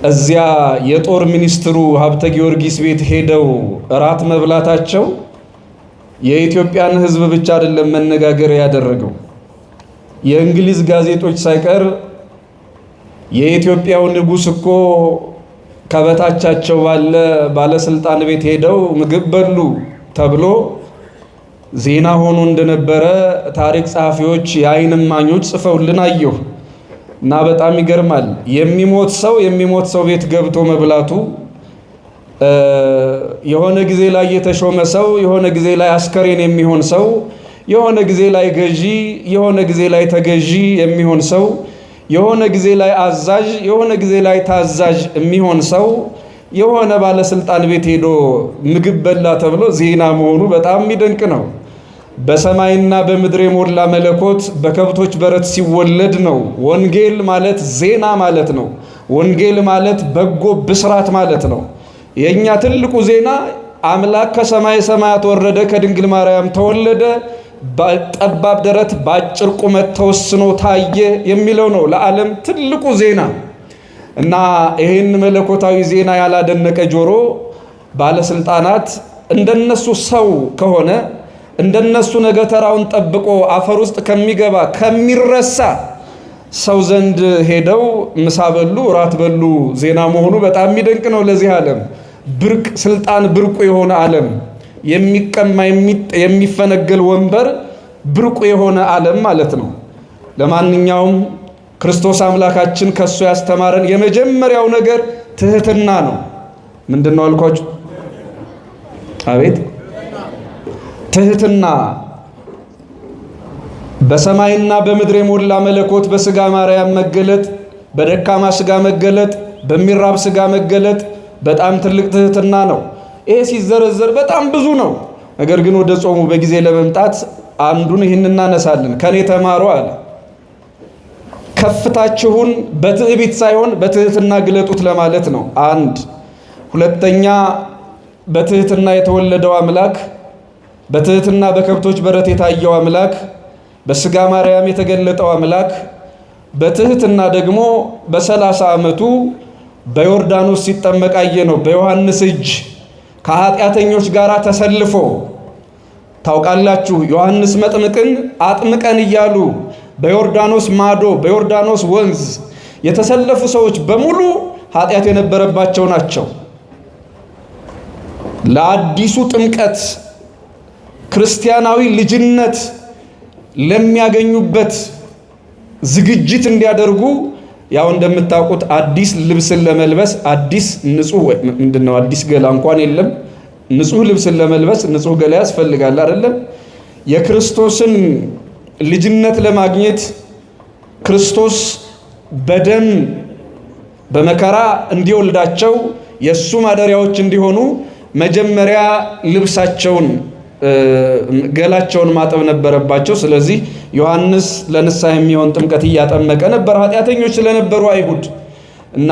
እዚያ የጦር ሚኒስትሩ ሀብተ ጊዮርጊስ ቤት ሄደው እራት መብላታቸው የኢትዮጵያን ሕዝብ ብቻ አይደለም መነጋገር ያደረገው። የእንግሊዝ ጋዜጦች ሳይቀር የኢትዮጵያው ንጉሥ እኮ ከበታቻቸው ባለስልጣን ቤት ሄደው ምግብ በሉ ተብሎ ዜና ሆኖ እንደነበረ ታሪክ ጸሐፊዎች የዓይን እማኞች ጽፈውልን አየሁ። እና በጣም ይገርማል። የሚሞት ሰው ቤት ገብቶ መብላቱ የሆነ ጊዜ ላይ የተሾመ ሰው፣ የሆነ ጊዜ ላይ አስከሬን የሚሆን ሰው፣ የሆነ ጊዜ ላይ ገዢ፣ የሆነ ጊዜ ላይ ተገዢ የሚሆን ሰው፣ የሆነ ጊዜ ላይ አዛዥ፣ የሆነ ጊዜ ላይ ታዛዥ የሚሆን ሰው የሆነ ባለስልጣን ቤት ሄዶ ምግብ በላ ተብሎ ዜና መሆኑ በጣም የሚደንቅ ነው። በሰማይና በምድር የሞላ መለኮት በከብቶች በረት ሲወለድ ነው። ወንጌል ማለት ዜና ማለት ነው። ወንጌል ማለት በጎ ብስራት ማለት ነው። የኛ ትልቁ ዜና አምላክ ከሰማይ ሰማያት ወረደ፣ ከድንግል ማርያም ተወለደ፣ በጠባብ ደረት በአጭር ቁመት ተወስኖ ታየ የሚለው ነው ለዓለም ትልቁ ዜና። እና ይህን መለኮታዊ ዜና ያላደነቀ ጆሮ ባለስልጣናት እንደነሱ ሰው ከሆነ እንደነሱ ነገ ተራውን ጠብቆ አፈር ውስጥ ከሚገባ ከሚረሳ ሰው ዘንድ ሄደው ምሳ በሉ፣ እራት በሉ ዜና መሆኑ በጣም የሚደንቅ ነው። ለዚህ ዓለም ብርቅ ስልጣን ብርቁ የሆነ ዓለም የሚቀማ የሚፈነገል ወንበር ብርቁ የሆነ ዓለም ማለት ነው። ለማንኛውም ክርስቶስ አምላካችን ከሱ ያስተማረን የመጀመሪያው ነገር ትህትና ነው። ምንድነው አልኳችሁ? አቤት ትህትና። በሰማይና በምድር የሞላ መለኮት በስጋ ማርያም መገለጥ፣ በደካማ ስጋ መገለጥ፣ በሚራብ ስጋ መገለጥ በጣም ትልቅ ትህትና ነው። ይሄ ሲዘረዘር በጣም ብዙ ነው። ነገር ግን ወደ ጾሙ በጊዜ ለመምጣት አንዱን ይህን እናነሳለን። ከኔ ተማሩ አለ። ከፍታችሁን በትዕቢት ሳይሆን በትህትና ግለጡት ለማለት ነው። አንድ ሁለተኛ፣ በትህትና የተወለደው አምላክ፣ በትህትና በከብቶች በረት የታየው አምላክ፣ በስጋ ማርያም የተገለጠው አምላክ በትህትና ደግሞ በ30 ዓመቱ በዮርዳኖስ ሲጠመቅ አየ ነው። በዮሐንስ እጅ ከኃጢአተኞች ጋር ተሰልፎ ታውቃላችሁ። ዮሐንስ መጥምቅን አጥምቀን እያሉ በዮርዳኖስ ማዶ በዮርዳኖስ ወንዝ የተሰለፉ ሰዎች በሙሉ ኃጢአት የነበረባቸው ናቸው። ለአዲሱ ጥምቀት ክርስቲያናዊ ልጅነት ለሚያገኙበት ዝግጅት እንዲያደርጉ ያው እንደምታውቁት አዲስ ልብስን ለመልበስ አዲስ ንጹህ ምንድነው አዲስ ገላ እንኳን የለም። ንጹህ ልብስን ለመልበስ ንጹህ ገላ ያስፈልጋል አይደለም? የክርስቶስን ልጅነት ለማግኘት ክርስቶስ በደም በመከራ እንዲወልዳቸው የሱ ማደሪያዎች እንዲሆኑ መጀመሪያ ልብሳቸውን ገላቸውን ማጠብ ነበረባቸው። ስለዚህ ዮሐንስ ለንስሐ የሚሆን ጥምቀት እያጠመቀ ነበር፣ ኃጢአተኞች ስለነበሩ አይሁድ እና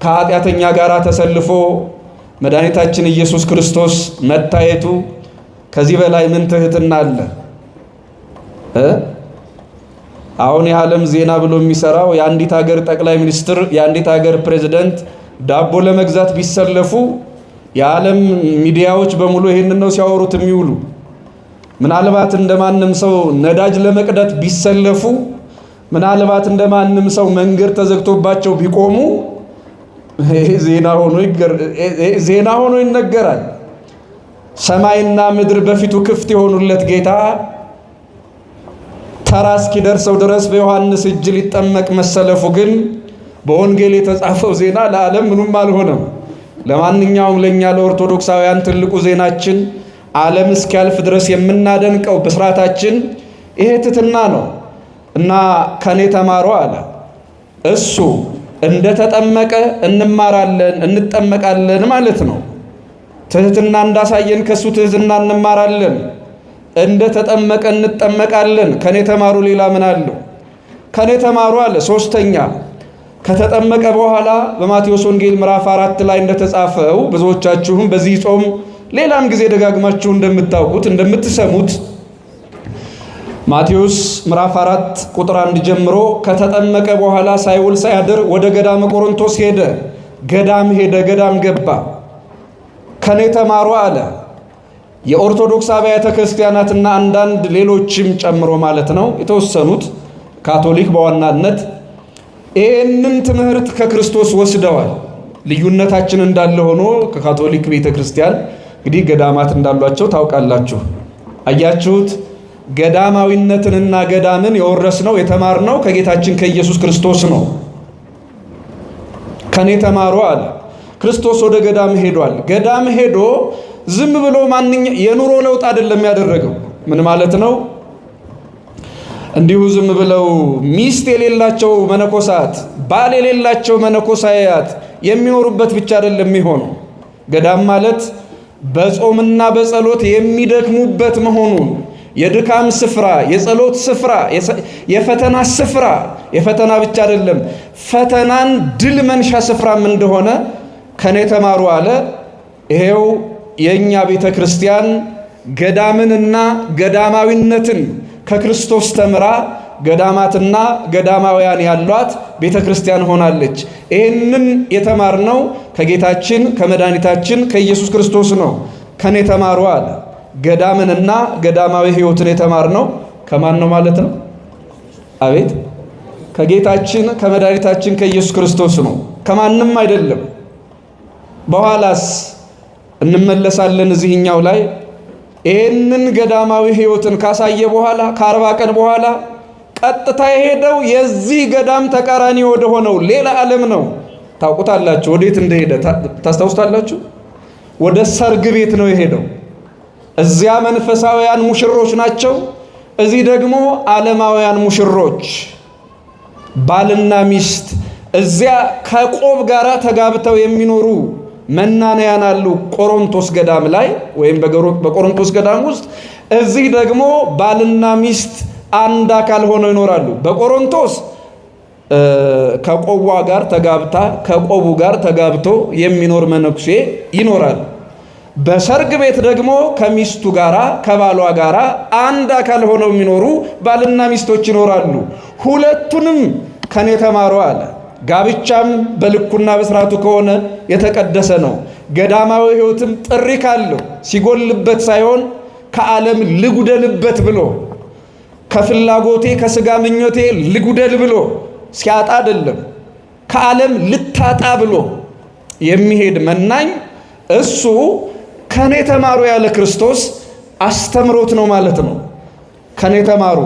ከኃጢአተኛ ጋር ተሰልፎ መድኃኒታችን ኢየሱስ ክርስቶስ መታየቱ ከዚህ በላይ ምን ትህትና አለ? አሁን የዓለም ዜና ብሎ የሚሰራው የአንዲት ሀገር ጠቅላይ ሚኒስትር የአንዲት ሀገር ፕሬዝዳንት ዳቦ ለመግዛት ቢሰለፉ የዓለም ሚዲያዎች በሙሉ ይሄንን ነው ሲያወሩት የሚውሉ። ምናልባት እንደማንም ሰው ነዳጅ ለመቅዳት ቢሰለፉ፣ ምናልባት እንደማንም ሰው መንገድ ተዘግቶባቸው ቢቆሙ ዜና ሆኖ ይነገራል። ሰማይና ምድር በፊቱ ክፍት የሆኑለት ጌታ ተራ እስኪደርሰው ድረስ በዮሐንስ እጅ ሊጠመቅ መሰለፉ ግን በወንጌል የተጻፈው ዜና ለዓለም ምኑም አልሆነም። ለማንኛውም ለኛ ለኦርቶዶክሳውያን ትልቁ ዜናችን ዓለም እስኪያልፍ ድረስ የምናደንቀው ብስራታችን ይሄ ትህትና ነው እና ከኔ ተማሩ አለ። እሱ እንደተጠመቀ እንማራለን እንጠመቃለን ማለት ነው። ትህትና እንዳሳየን ከሱ ትህትና እንማራለን። እንደተጠመቀ እንጠመቃለን። ከኔ ተማሩ ሌላ ምን አለው? ከኔ ተማሩ አለ። ሶስተኛ ከተጠመቀ በኋላ በማቴዎስ ወንጌል ምዕራፍ 4 ላይ እንደተጻፈው ብዙዎቻችሁም በዚህ ጾም ሌላም ጊዜ ደጋግማችሁ እንደምታውቁት እንደምትሰሙት ማቴዎስ ምዕራፍ 4 ቁጥር 1 ጀምሮ ከተጠመቀ በኋላ ሳይውል ሳያድር ወደ ገዳመ ቆሮንቶስ ሄደ። ገዳም ገባ። ከኔ ተማሩ አለ። የኦርቶዶክስ አብያተ ክርስቲያናትና አንዳንድ ሌሎችም ጨምሮ ማለት ነው፣ የተወሰኑት ካቶሊክ በዋናነት ይህንን ትምህርት ከክርስቶስ ወስደዋል። ልዩነታችን እንዳለ ሆኖ ከካቶሊክ ቤተ ክርስቲያን እንግዲህ ገዳማት እንዳሏቸው ታውቃላችሁ። አያችሁት? ገዳማዊነትንና ገዳምን የወረስነው የተማርነው ከጌታችን ከኢየሱስ ክርስቶስ ነው። ከኔ ተማሩ አለ። ክርስቶስ ወደ ገዳም ሄዷል። ገዳም ሄዶ ዝም ብሎ የኑሮ ለውጥ አይደለም ያደረገው። ምን ማለት ነው? እንዲሁ ዝም ብለው ሚስት የሌላቸው መነኮሳት፣ ባል የሌላቸው መነኮሳያት የሚኖሩበት ብቻ አይደለም የሚሆነው። ገዳም ማለት በጾምና በጸሎት የሚደክሙበት መሆኑን፣ የድካም ስፍራ፣ የጸሎት ስፍራ፣ የፈተና ስፍራ፣ የፈተና ብቻ አይደለም ፈተናን ድል መንሻ ስፍራም እንደሆነ ከኔ ተማሩ አለ። ይሄው የኛ ቤተ ክርስቲያን ገዳምንና ገዳማዊነትን ከክርስቶስ ተምራ ገዳማትና ገዳማውያን ያሏት ቤተ ክርስቲያን ሆናለች። ይህንን የተማርነው ከጌታችን ከመድኃኒታችን ከኢየሱስ ክርስቶስ ነው። ከኔ ተማሩ አለ። ገዳምንና ገዳማዊ ሕይወትን የተማርነው ከማን ነው ማለት ነው? አቤት፣ ከጌታችን ከመድኃኒታችን ከኢየሱስ ክርስቶስ ነው፣ ከማንም አይደለም። በኋላስ እንመለሳለን እዚህኛው ላይ። ይህንን ገዳማዊ ሕይወትን ካሳየ በኋላ ከ40 ቀን በኋላ ቀጥታ የሄደው የዚህ ገዳም ተቃራኒ ወደ ሆነው ሌላ ዓለም ነው። ታውቁታላችሁ። ወዴት እንደሄደ ታስታውስታላችሁ? ወደ ሰርግ ቤት ነው የሄደው። እዚያ መንፈሳውያን ሙሽሮች ናቸው፣ እዚህ ደግሞ ዓለማውያን ሙሽሮች ባልና ሚስት። እዚያ ከቆብ ጋር ተጋብተው የሚኖሩ መናንያን አሉ ቆሮንቶስ ገዳም ላይ ወይም በቆሮንቶስ ገዳም ውስጥ። እዚህ ደግሞ ባልና ሚስት አንድ አካል ሆነው ይኖራሉ። በቆሮንቶስ ከቆቧ ጋር ተጋብታ ከቆቡ ጋር ተጋብቶ የሚኖር መነኩሴ ይኖራል። በሰርግ ቤት ደግሞ ከሚስቱ ጋራ ከባሏ ጋራ አንድ አካል ሆነው የሚኖሩ ባልና ሚስቶች ይኖራሉ። ሁለቱንም ከኔ ተማሩ አለ። ጋብቻም በልኩና በስርዓቱ ከሆነ የተቀደሰ ነው። ገዳማዊ ሕይወትም ጥሪ ካለው ሲጎልበት ሳይሆን ከዓለም ልጉደልበት ብሎ ከፍላጎቴ ከስጋ ምኞቴ ልጉደል ብሎ ሲያጣ አይደለም፣ ከዓለም ልታጣ ብሎ የሚሄድ መናኝ እሱ ከኔ ተማሩ ያለ ክርስቶስ አስተምሮት ነው ማለት ነው። ከኔ ተማሩ።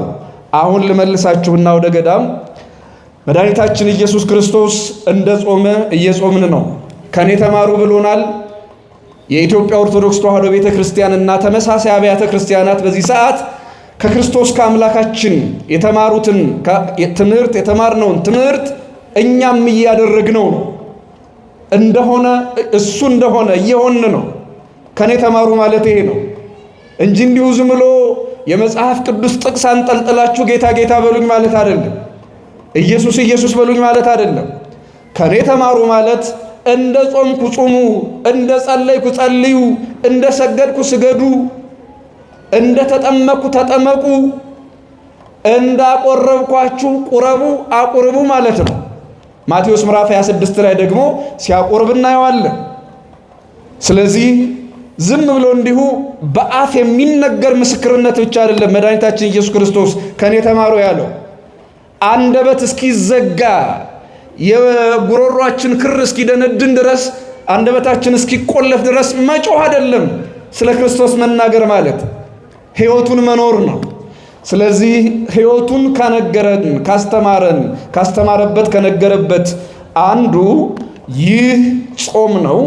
አሁን ልመልሳችሁና ወደ ገዳም መድኃኒታችን ኢየሱስ ክርስቶስ እንደ ጾመ እየጾምን ነው። ከኔ ተማሩ ብሎናል። የኢትዮጵያ ኦርቶዶክስ ተዋሕዶ ቤተ ክርስቲያንና ተመሳሳይ አብያተ ክርስቲያናት በዚህ ሰዓት ከክርስቶስ ከአምላካችን የተማሩትን ትምህርት የተማርነውን ትምህርት እኛም እያደረግነው ነው እንደሆነ እሱ እንደሆነ እየሆን ነው። ከኔ ተማሩ ማለት ይሄ ነው እንጂ እንዲሁ ዝም ብሎ የመጽሐፍ ቅዱስ ጥቅስ አንጠልጥላችሁ ጌታ ጌታ በሉኝ ማለት አይደለም። ኢየሱስ ኢየሱስ በሉኝ ማለት አይደለም። ከኔ ተማሩ ማለት እንደ ጾምኩ ጹሙ፣ እንደ ጸለይኩ ጸልዩ፣ እንደ ሰገድኩ ስገዱ፣ እንደ ተጠመቅኩ ተጠመቁ፣ እንዳቆረብኳችሁ ቁረቡ አቁርቡ ማለት ነው። ማቴዎስ ምዕራፍ 26 ላይ ደግሞ ሲያቆርብ እናየዋለን። ስለዚህ ዝም ብሎ እንዲሁ በአፍ የሚነገር ምስክርነት ብቻ አይደለም መድኃኒታችን ኢየሱስ ክርስቶስ ከኔ ተማሩ ያለው። አንደበት እስኪዘጋ የጉሮሯችን ክር እስኪደነድን ድረስ አንደበታችን እስኪቆለፍ ድረስ መጮህ አይደለም ስለ ክርስቶስ መናገር ማለት ሕይወቱን መኖር ነው። ስለዚህ ሕይወቱን ከነገረን ካስተማረበት ከነገረበት አንዱ ይህ ጾም ነው።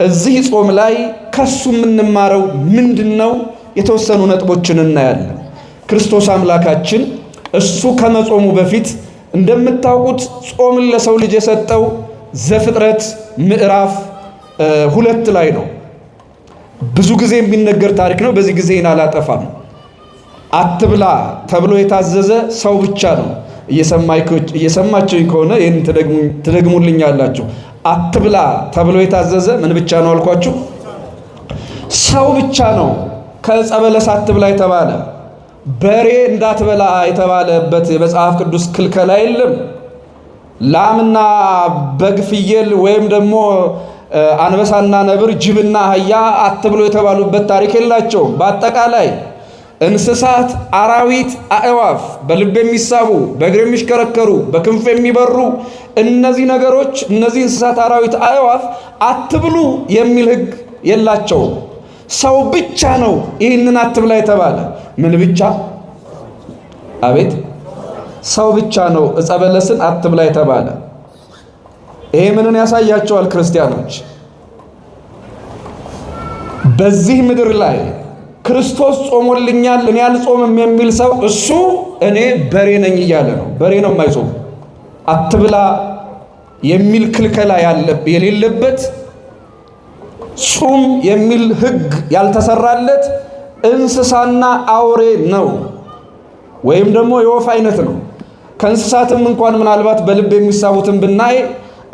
እዚህ ጾም ላይ ከሱ የምንማረው ምንድነው? የተወሰኑ ነጥቦችን እናያለን። ክርስቶስ አምላካችን እሱ ከመጾሙ በፊት እንደምታውቁት ጾምን ለሰው ልጅ የሰጠው ዘፍጥረት ምዕራፍ 2 ላይ ነው። ብዙ ጊዜ የሚነገር ታሪክ ነው። በዚህ ጊዜ አላጠፋም። አትብላ ተብሎ የታዘዘ ሰው ብቻ ነው። እየሰማችሁኝ ከሆነ ይህን ትደግሙልኛላችሁ። አትብላ ተብሎ የታዘዘ ምን ብቻ ነው አልኳችሁ? ሰው ብቻ ነው። ከዕፀ በለስ አትብላ የተባለ በሬ እንዳትበላ የተባለበት የመጽሐፍ ቅዱስ ክልከላ የለም። ላምና በግ፣ ፍየል ወይም ደግሞ አንበሳና ነብር፣ ጅብና አህያ አትብሎ የተባሉበት ታሪክ የላቸውም። በአጠቃላይ እንስሳት፣ አራዊት፣ አእዋፍ፣ በልብ የሚሳቡ በእግር የሚሽከረከሩ በክንፍ የሚበሩ እነዚህ ነገሮች፣ እነዚህ እንስሳት፣ አራዊት፣ አእዋፍ አትብሉ የሚል ሕግ የላቸውም። ሰው ብቻ ነው ይህንን አትብላ የተባለ። ምን ብቻ? አቤት! ሰው ብቻ ነው ዕፀ በለስን አትብላ የተባለ። ይሄ ምንን ያሳያቸዋል? ክርስቲያኖች በዚህ ምድር ላይ ክርስቶስ ጾሞልኛል እኔ አልጾምም የሚል ሰው እሱ እኔ በሬ ነኝ እያለ ነው። በሬ ነው የማይጾም። አትብላ የሚል ክልከላ የሌለበት፣ ጹም የሚል ሕግ ያልተሰራለት እንስሳና አውሬ ነው፣ ወይም ደግሞ የወፍ አይነት ነው። ከእንስሳትም እንኳን ምናልባት በልብ የሚሳቡትን ብናይ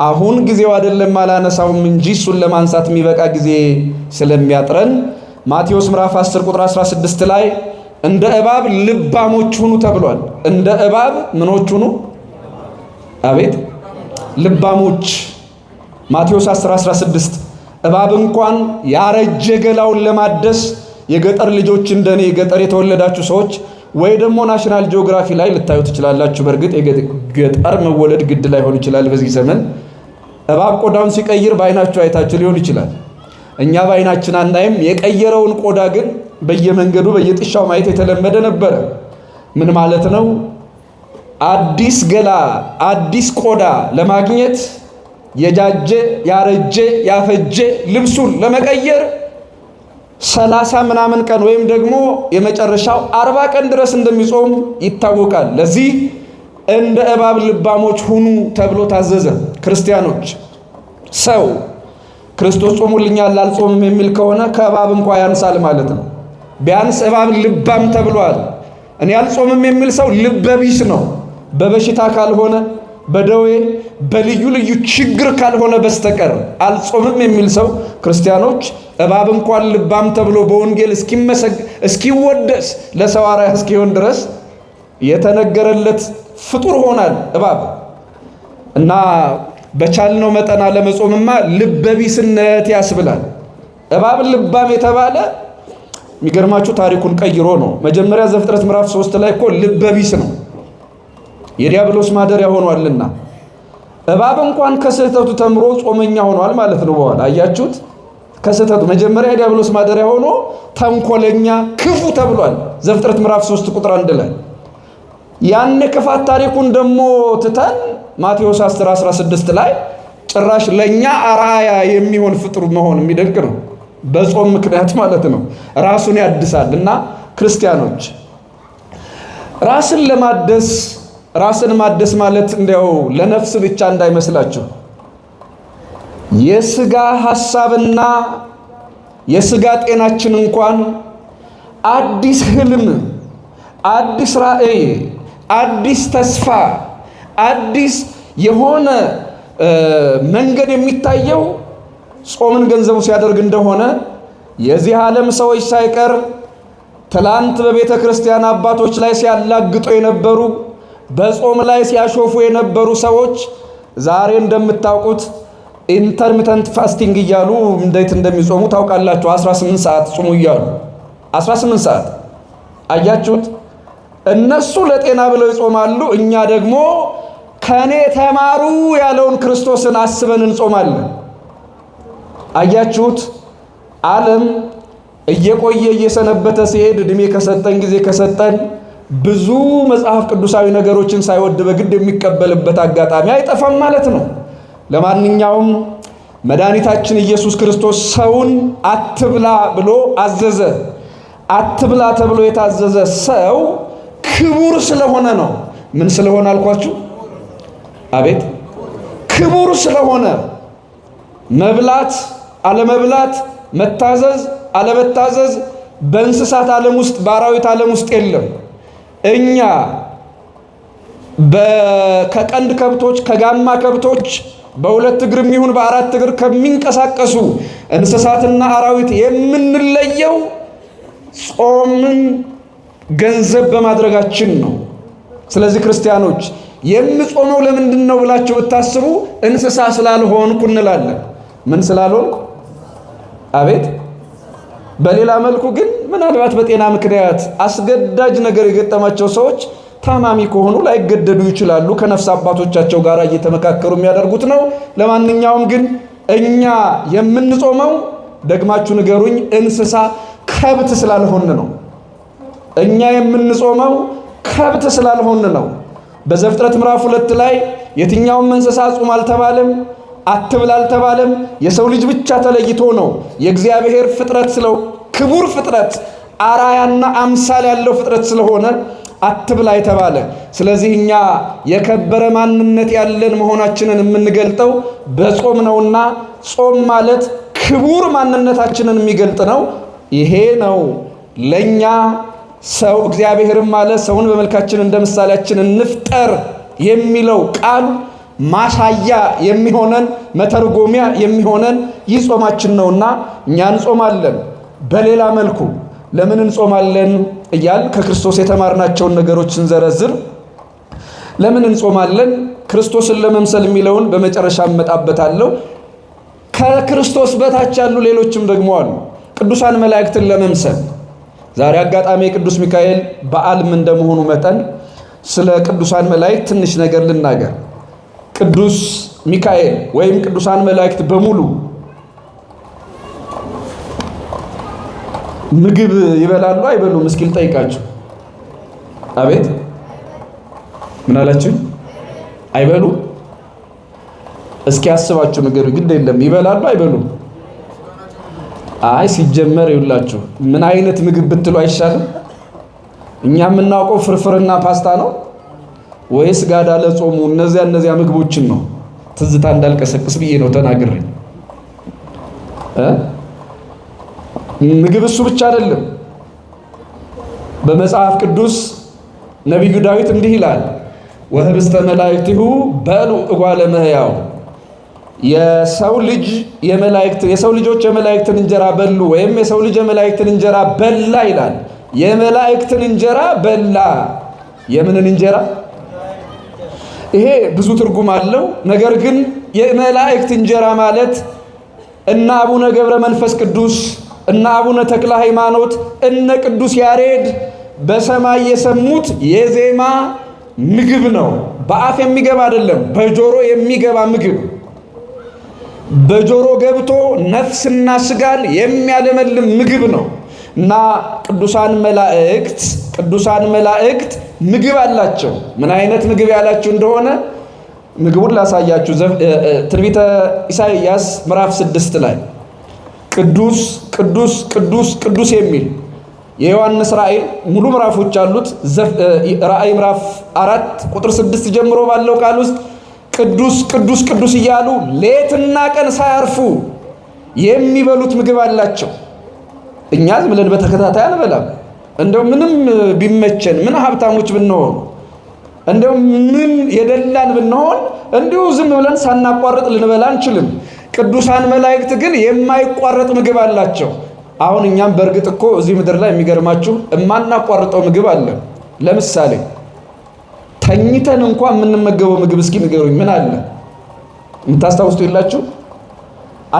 አሁን ጊዜው አይደለም አላነሳውም እንጂ እሱን ለማንሳት የሚበቃ ጊዜ ስለሚያጥረን ማቴዎስ ምዕራፍ 10 ቁጥር 16 ላይ እንደ እባብ ልባሞች ሁኑ ተብሏል። እንደ እባብ ምኖች ሁኑ? አቤት! ልባሞች። ማቴዎስ 10:16 እባብ እንኳን ያረጀ ገላውን ለማደስ የገጠር ልጆች እንደኔ ገጠር የተወለዳችሁ ሰዎች ወይ ደግሞ ናሽናል ጂኦግራፊ ላይ ልታዩ ትችላላችሁ። በእርግጥ የገጠር መወለድ ግድ ላይሆን ይችላል በዚህ ዘመን። እባብ ቆዳውን ሲቀይር በአይናችሁ አይታችሁ ሊሆን ይችላል። እኛ በአይናችን አናይም። የቀየረውን ቆዳ ግን በየመንገዱ በየጥሻው ማየት የተለመደ ነበረ። ምን ማለት ነው? አዲስ ገላ አዲስ ቆዳ ለማግኘት የጃጀ ያረጀ ያፈጀ ልብሱን ለመቀየር 30 ምናምን ቀን ወይም ደግሞ የመጨረሻው 40 ቀን ድረስ እንደሚጾም ይታወቃል። ለዚህ እንደ እባብ ልባሞች ሁኑ ተብሎ ታዘዘ። ክርስቲያኖች ሰው ክርስቶስ ጾሙልኛል አልጾምም የሚል ከሆነ ከእባብ እንኳ ያንሳል ማለት ነው። ቢያንስ እባብ ልባም ተብሏል። እኔ አልጾምም የሚል ሰው ልበቢስ ነው። በበሽታ ካልሆነ በደዌ በልዩ ልዩ ችግር ካልሆነ በስተቀር አልጾምም የሚል ሰው ክርስቲያኖች እባብ እንኳን ልባም ተብሎ በወንጌል እስኪወደስ ለሰው አርአያ እስኪሆን ድረስ የተነገረለት ፍጡር ሆናል እባብ። እና በቻልነው መጠን አለመጾምማ ልበቢስነት ያስብላል። እባብ ልባም የተባለ የሚገርማችሁ ታሪኩን ቀይሮ ነው። መጀመሪያ ዘፍጥረት ምዕራፍ 3 ላይ እኮ ልበቢስ ነው የዲያብሎስ ማደሪያ ሆኗልና። እባብ እንኳን ከስህተቱ ተምሮ ጾመኛ ሆኗል ማለት ነው። በኋላ አያችሁት? ከስህተቱ መጀመሪያ የዲያብሎስ ማደሪያ ሆኖ ተንኮለኛ ክፉ ተብሏል። ዘፍጥረት ምዕራፍ 3 ቁጥር 1 ላይ ያን ክፋት ታሪኩን ደግሞ ትተን ማቴዎስ 10:16 ላይ ጭራሽ ለኛ አርአያ የሚሆን ፍጡር መሆን የሚደንቅ ነው። በጾም ምክንያት ማለት ነው። ራሱን ያድሳል። እና ክርስቲያኖች ራስን ማደስ ማለት እንዲያው ለነፍስ ብቻ እንዳይመስላችሁ። የስጋ ሐሳብና የስጋ ጤናችን እንኳን አዲስ ህልም፣ አዲስ ራእይ፣ አዲስ ተስፋ፣ አዲስ የሆነ መንገድ የሚታየው ጾምን ገንዘቡ ሲያደርግ እንደሆነ የዚህ ዓለም ሰዎች ሳይቀር ትላንት በቤተ ክርስቲያን አባቶች ላይ ሲያላግጡ የነበሩ በጾም ላይ ሲያሾፉ የነበሩ ሰዎች ዛሬ እንደምታውቁት ኢንተርሚተንት ፋስቲንግ እያሉ እንዴት እንደሚጾሙ ታውቃላችሁ። 18 ሰዓት ጾሙ እያሉ 18 ሰዓት አያችሁት? እነሱ ለጤና ብለው ይጾማሉ። እኛ ደግሞ ከኔ ተማሩ ያለውን ክርስቶስን አስበን እንጾማለን። አያችሁት? ዓለም እየቆየ እየሰነበተ ሲሄድ እድሜ ከሰጠን ጊዜ ከሰጠን ብዙ መጽሐፍ ቅዱሳዊ ነገሮችን ሳይወድ በግድ የሚቀበልበት አጋጣሚ አይጠፋም ማለት ነው። ለማንኛውም መድኃኒታችን ኢየሱስ ክርስቶስ ሰውን አትብላ ብሎ አዘዘ። አትብላ ተብሎ የታዘዘ ሰው ክቡር ስለሆነ ነው። ምን ስለሆነ አልኳችሁ? አቤት! ክቡር ስለሆነ መብላት አለመብላት፣ መታዘዝ አለመታዘዝ በእንስሳት ዓለም ውስጥ በአራዊት ዓለም ውስጥ የለም። እኛ ከቀንድ ከብቶች ከጋማ ከብቶች በሁለት እግር የሚሆን በአራት እግር ከሚንቀሳቀሱ እንስሳትና አራዊት የምንለየው ጾምን ገንዘብ በማድረጋችን ነው። ስለዚህ ክርስቲያኖች የምጾመው ለምንድን ነው ብላችሁ ብታስቡ እንስሳ ስላልሆንኩ እንላለን። ምን ስላልሆንኩ? አቤት። በሌላ መልኩ ግን ምናልባት በጤና ምክንያት አስገዳጅ ነገር የገጠማቸው ሰዎች ታማሚ ከሆኑ ላይገደዱ ይችላሉ። ከነፍስ አባቶቻቸው ጋር እየተመካከሩ የሚያደርጉት ነው። ለማንኛውም ግን እኛ የምንጾመው ደግማችሁ ንገሩኝ፣ እንስሳ ከብት ስላልሆን ነው። እኛ የምንጾመው ከብት ስላልሆን ነው። በዘፍጥረት ምዕራፍ 2 ላይ የትኛውም እንስሳ ጾም አልተባለም፣ አትብል አልተባለም። የሰው ልጅ ብቻ ተለይቶ ነው የእግዚአብሔር ፍጥረት ስለው ክቡር ፍጥረት አራያና አምሳል ያለው ፍጥረት ስለሆነ አትብላ የተባለ። ስለዚህ እኛ የከበረ ማንነት ያለን መሆናችንን የምንገልጠው በጾም ነውና ጾም ማለት ክቡር ማንነታችንን የሚገልጥ ነው። ይሄ ነው ለኛ ሰው እግዚአብሔርም ማለት ሰውን በመልካችን እንደ ምሳሌያችን እንፍጠር የሚለው ቃል ማሳያ የሚሆነን መተርጎሚያ የሚሆነን ይህ ጾማችን ነውና እኛ እንጾማለን። በሌላ መልኩ ለምን እንጾማለን እያል ከክርስቶስ የተማርናቸውን ነገሮች ስንዘረዝር ለምን እንጾማለን? ክርስቶስን ለመምሰል የሚለውን በመጨረሻ እመጣበታለሁ። ከክርስቶስ በታች ያሉ ሌሎችም ደግሞ አሉ። ቅዱሳን መላእክትን ለመምሰል ዛሬ አጋጣሚ የቅዱስ ሚካኤል በዓልም እንደመሆኑ መጠን ስለ ቅዱሳን መላእክት ትንሽ ነገር ልናገር። ቅዱስ ሚካኤል ወይም ቅዱሳን መላእክት በሙሉ ምግብ ይበላሉ አይበሉም? እስኪ ልጠይቃችሁ። አቤት ምን አላችሁ? አይበሉ? እስኪ አስባችሁ ነገር ግድ የለም ይበላሉ አይበሉም? አይ ሲጀመር ይውላችሁ ምን አይነት ምግብ ብትሉ አይሻልም? እኛ የምናውቀው ፍርፍርና ፓስታ ነው ወይስ ጋዳ ለጾሙ እነዚያ ምግቦችን ነው? ትዝታ እንዳልቀሰቅስ ብዬ ነው ተናግሬ። ምግብ እሱ ብቻ አይደለም። በመጽሐፍ ቅዱስ ነቢዩ ዳዊት እንዲህ ይላል፣ ወህብስተ መላእክቲሁ በሉ እጓለ እመሕያው፣ የሰው ልጆች የመላእክትን እንጀራ በሉ ወይም የሰው ልጅ የመላእክትን እንጀራ በላ ይላል። የመላእክትን እንጀራ በላ። የምንን እንጀራ? ይሄ ብዙ ትርጉም አለው። ነገር ግን የመላእክት እንጀራ ማለት እነ አቡነ ገብረ መንፈስ ቅዱስ እነ አቡነ ተክለ ሃይማኖት እነ ቅዱስ ያሬድ በሰማይ የሰሙት የዜማ ምግብ ነው። በአፍ የሚገባ አይደለም፣ በጆሮ የሚገባ ምግብ፣ በጆሮ ገብቶ ነፍስና ስጋን የሚያለመልም ምግብ ነው እና ቅዱሳን መላእክት ምግብ አላቸው። ምን አይነት ምግብ ያላችሁ እንደሆነ ምግቡን ላሳያችሁ። ትንቢተ ኢሳይያስ ምዕራፍ 6 ላይ ቅዱስ ቅዱስ ቅዱስ ቅዱስ የሚል የዮሐንስ ራእይ ሙሉ ምዕራፎች አሉት። ራእይ ምዕራፍ 4 ቁጥር 6 ጀምሮ ባለው ቃል ውስጥ ቅዱስ ቅዱስ ቅዱስ እያሉ ሌትና ቀን ሳያርፉ የሚበሉት ምግብ አላቸው። እኛ ዝም ብለን በተከታታይ አንበላም። እንደው ምንም ቢመቸን ምን ሀብታሞች ብንሆን እንደው ምን የደላን ብንሆን እንዲሁ ዝም ብለን ሳናቋርጥ ልንበላ አንችልም። ቅዱሳን መላእክት ግን የማይቋረጥ ምግብ አላቸው። አሁን እኛም በእርግጥ እኮ እዚህ ምድር ላይ የሚገርማችሁ የማናቋርጠው ምግብ አለ። ለምሳሌ ተኝተን እንኳን የምንመገበው ምግብ እስኪ ንገሩኝ፣ ምን አለ? የምታስታውሱ የላችሁ?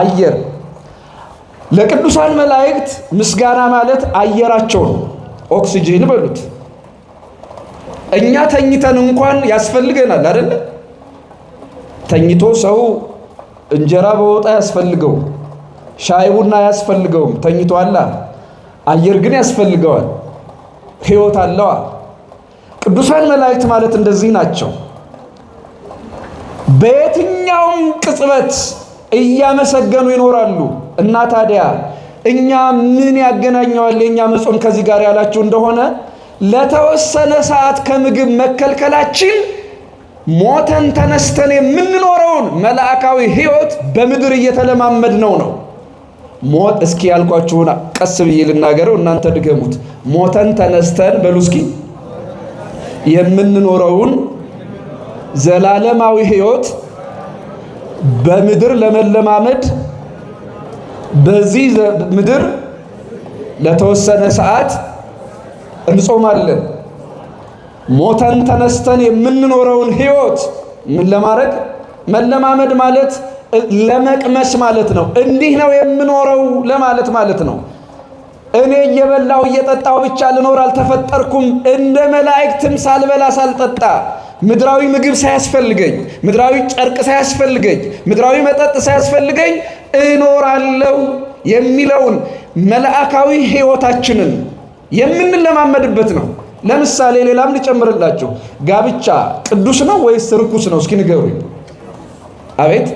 አየር። ለቅዱሳን መላእክት ምስጋና ማለት አየራቸው ነው። ኦክሲጅን በሉት። እኛ ተኝተን እንኳን ያስፈልገናል አይደል? ተኝቶ ሰው እንጀራ በወጣ ያስፈልገው፣ ሻይ ቡና ያስፈልገውም፣ ተኝቷል። አየር ግን ያስፈልገዋል፣ ሕይወት አለዋ። ቅዱሳን መላእክት ማለት እንደዚህ ናቸው። በየትኛውም ቅጽበት እያመሰገኑ ይኖራሉ። እና ታዲያ እኛ ምን ያገናኘዋል የኛ መጾም ከዚህ ጋር ያላችሁ እንደሆነ ለተወሰነ ሰዓት ከምግብ መከልከላችን ሞተን ተነስተን የምንኖረውን መላእካዊ ሕይወት በምድር እየተለማመድ ነው። ሞት እስኪ ያልኳችሁን ቀስ ብዬ ልናገረው፣ እናንተ ድገሙት። ሞተን ተነስተን በሉ እስኪ የምንኖረውን ዘላለማዊ ሕይወት በምድር ለመለማመድ በዚህ ምድር ለተወሰነ ሰዓት እንጾማለን። ሞተን ተነስተን የምንኖረውን ሕይወት ምን ለማድረግ መለማመድ ማለት ለመቅመስ ማለት ነው። እንዲህ ነው የምኖረው ለማለት ማለት ነው። እኔ እየበላሁ እየጠጣሁ ብቻ ልኖር አልተፈጠርኩም። እንደ መላእክትም ሳልበላ ሳልጠጣ ምድራዊ ምግብ ሳያስፈልገኝ፣ ምድራዊ ጨርቅ ሳያስፈልገኝ፣ ምድራዊ መጠጥ ሳያስፈልገኝ እኖራለሁ የሚለውን መልአካዊ ሕይወታችንን የምንለማመድበት ነው። ለምሳሌ ሌላም ልጨምርላችሁ። ጋብቻ ቅዱስ ነው ወይስ ርኩስ ነው? እስኪ ንገሩኝ። አቤት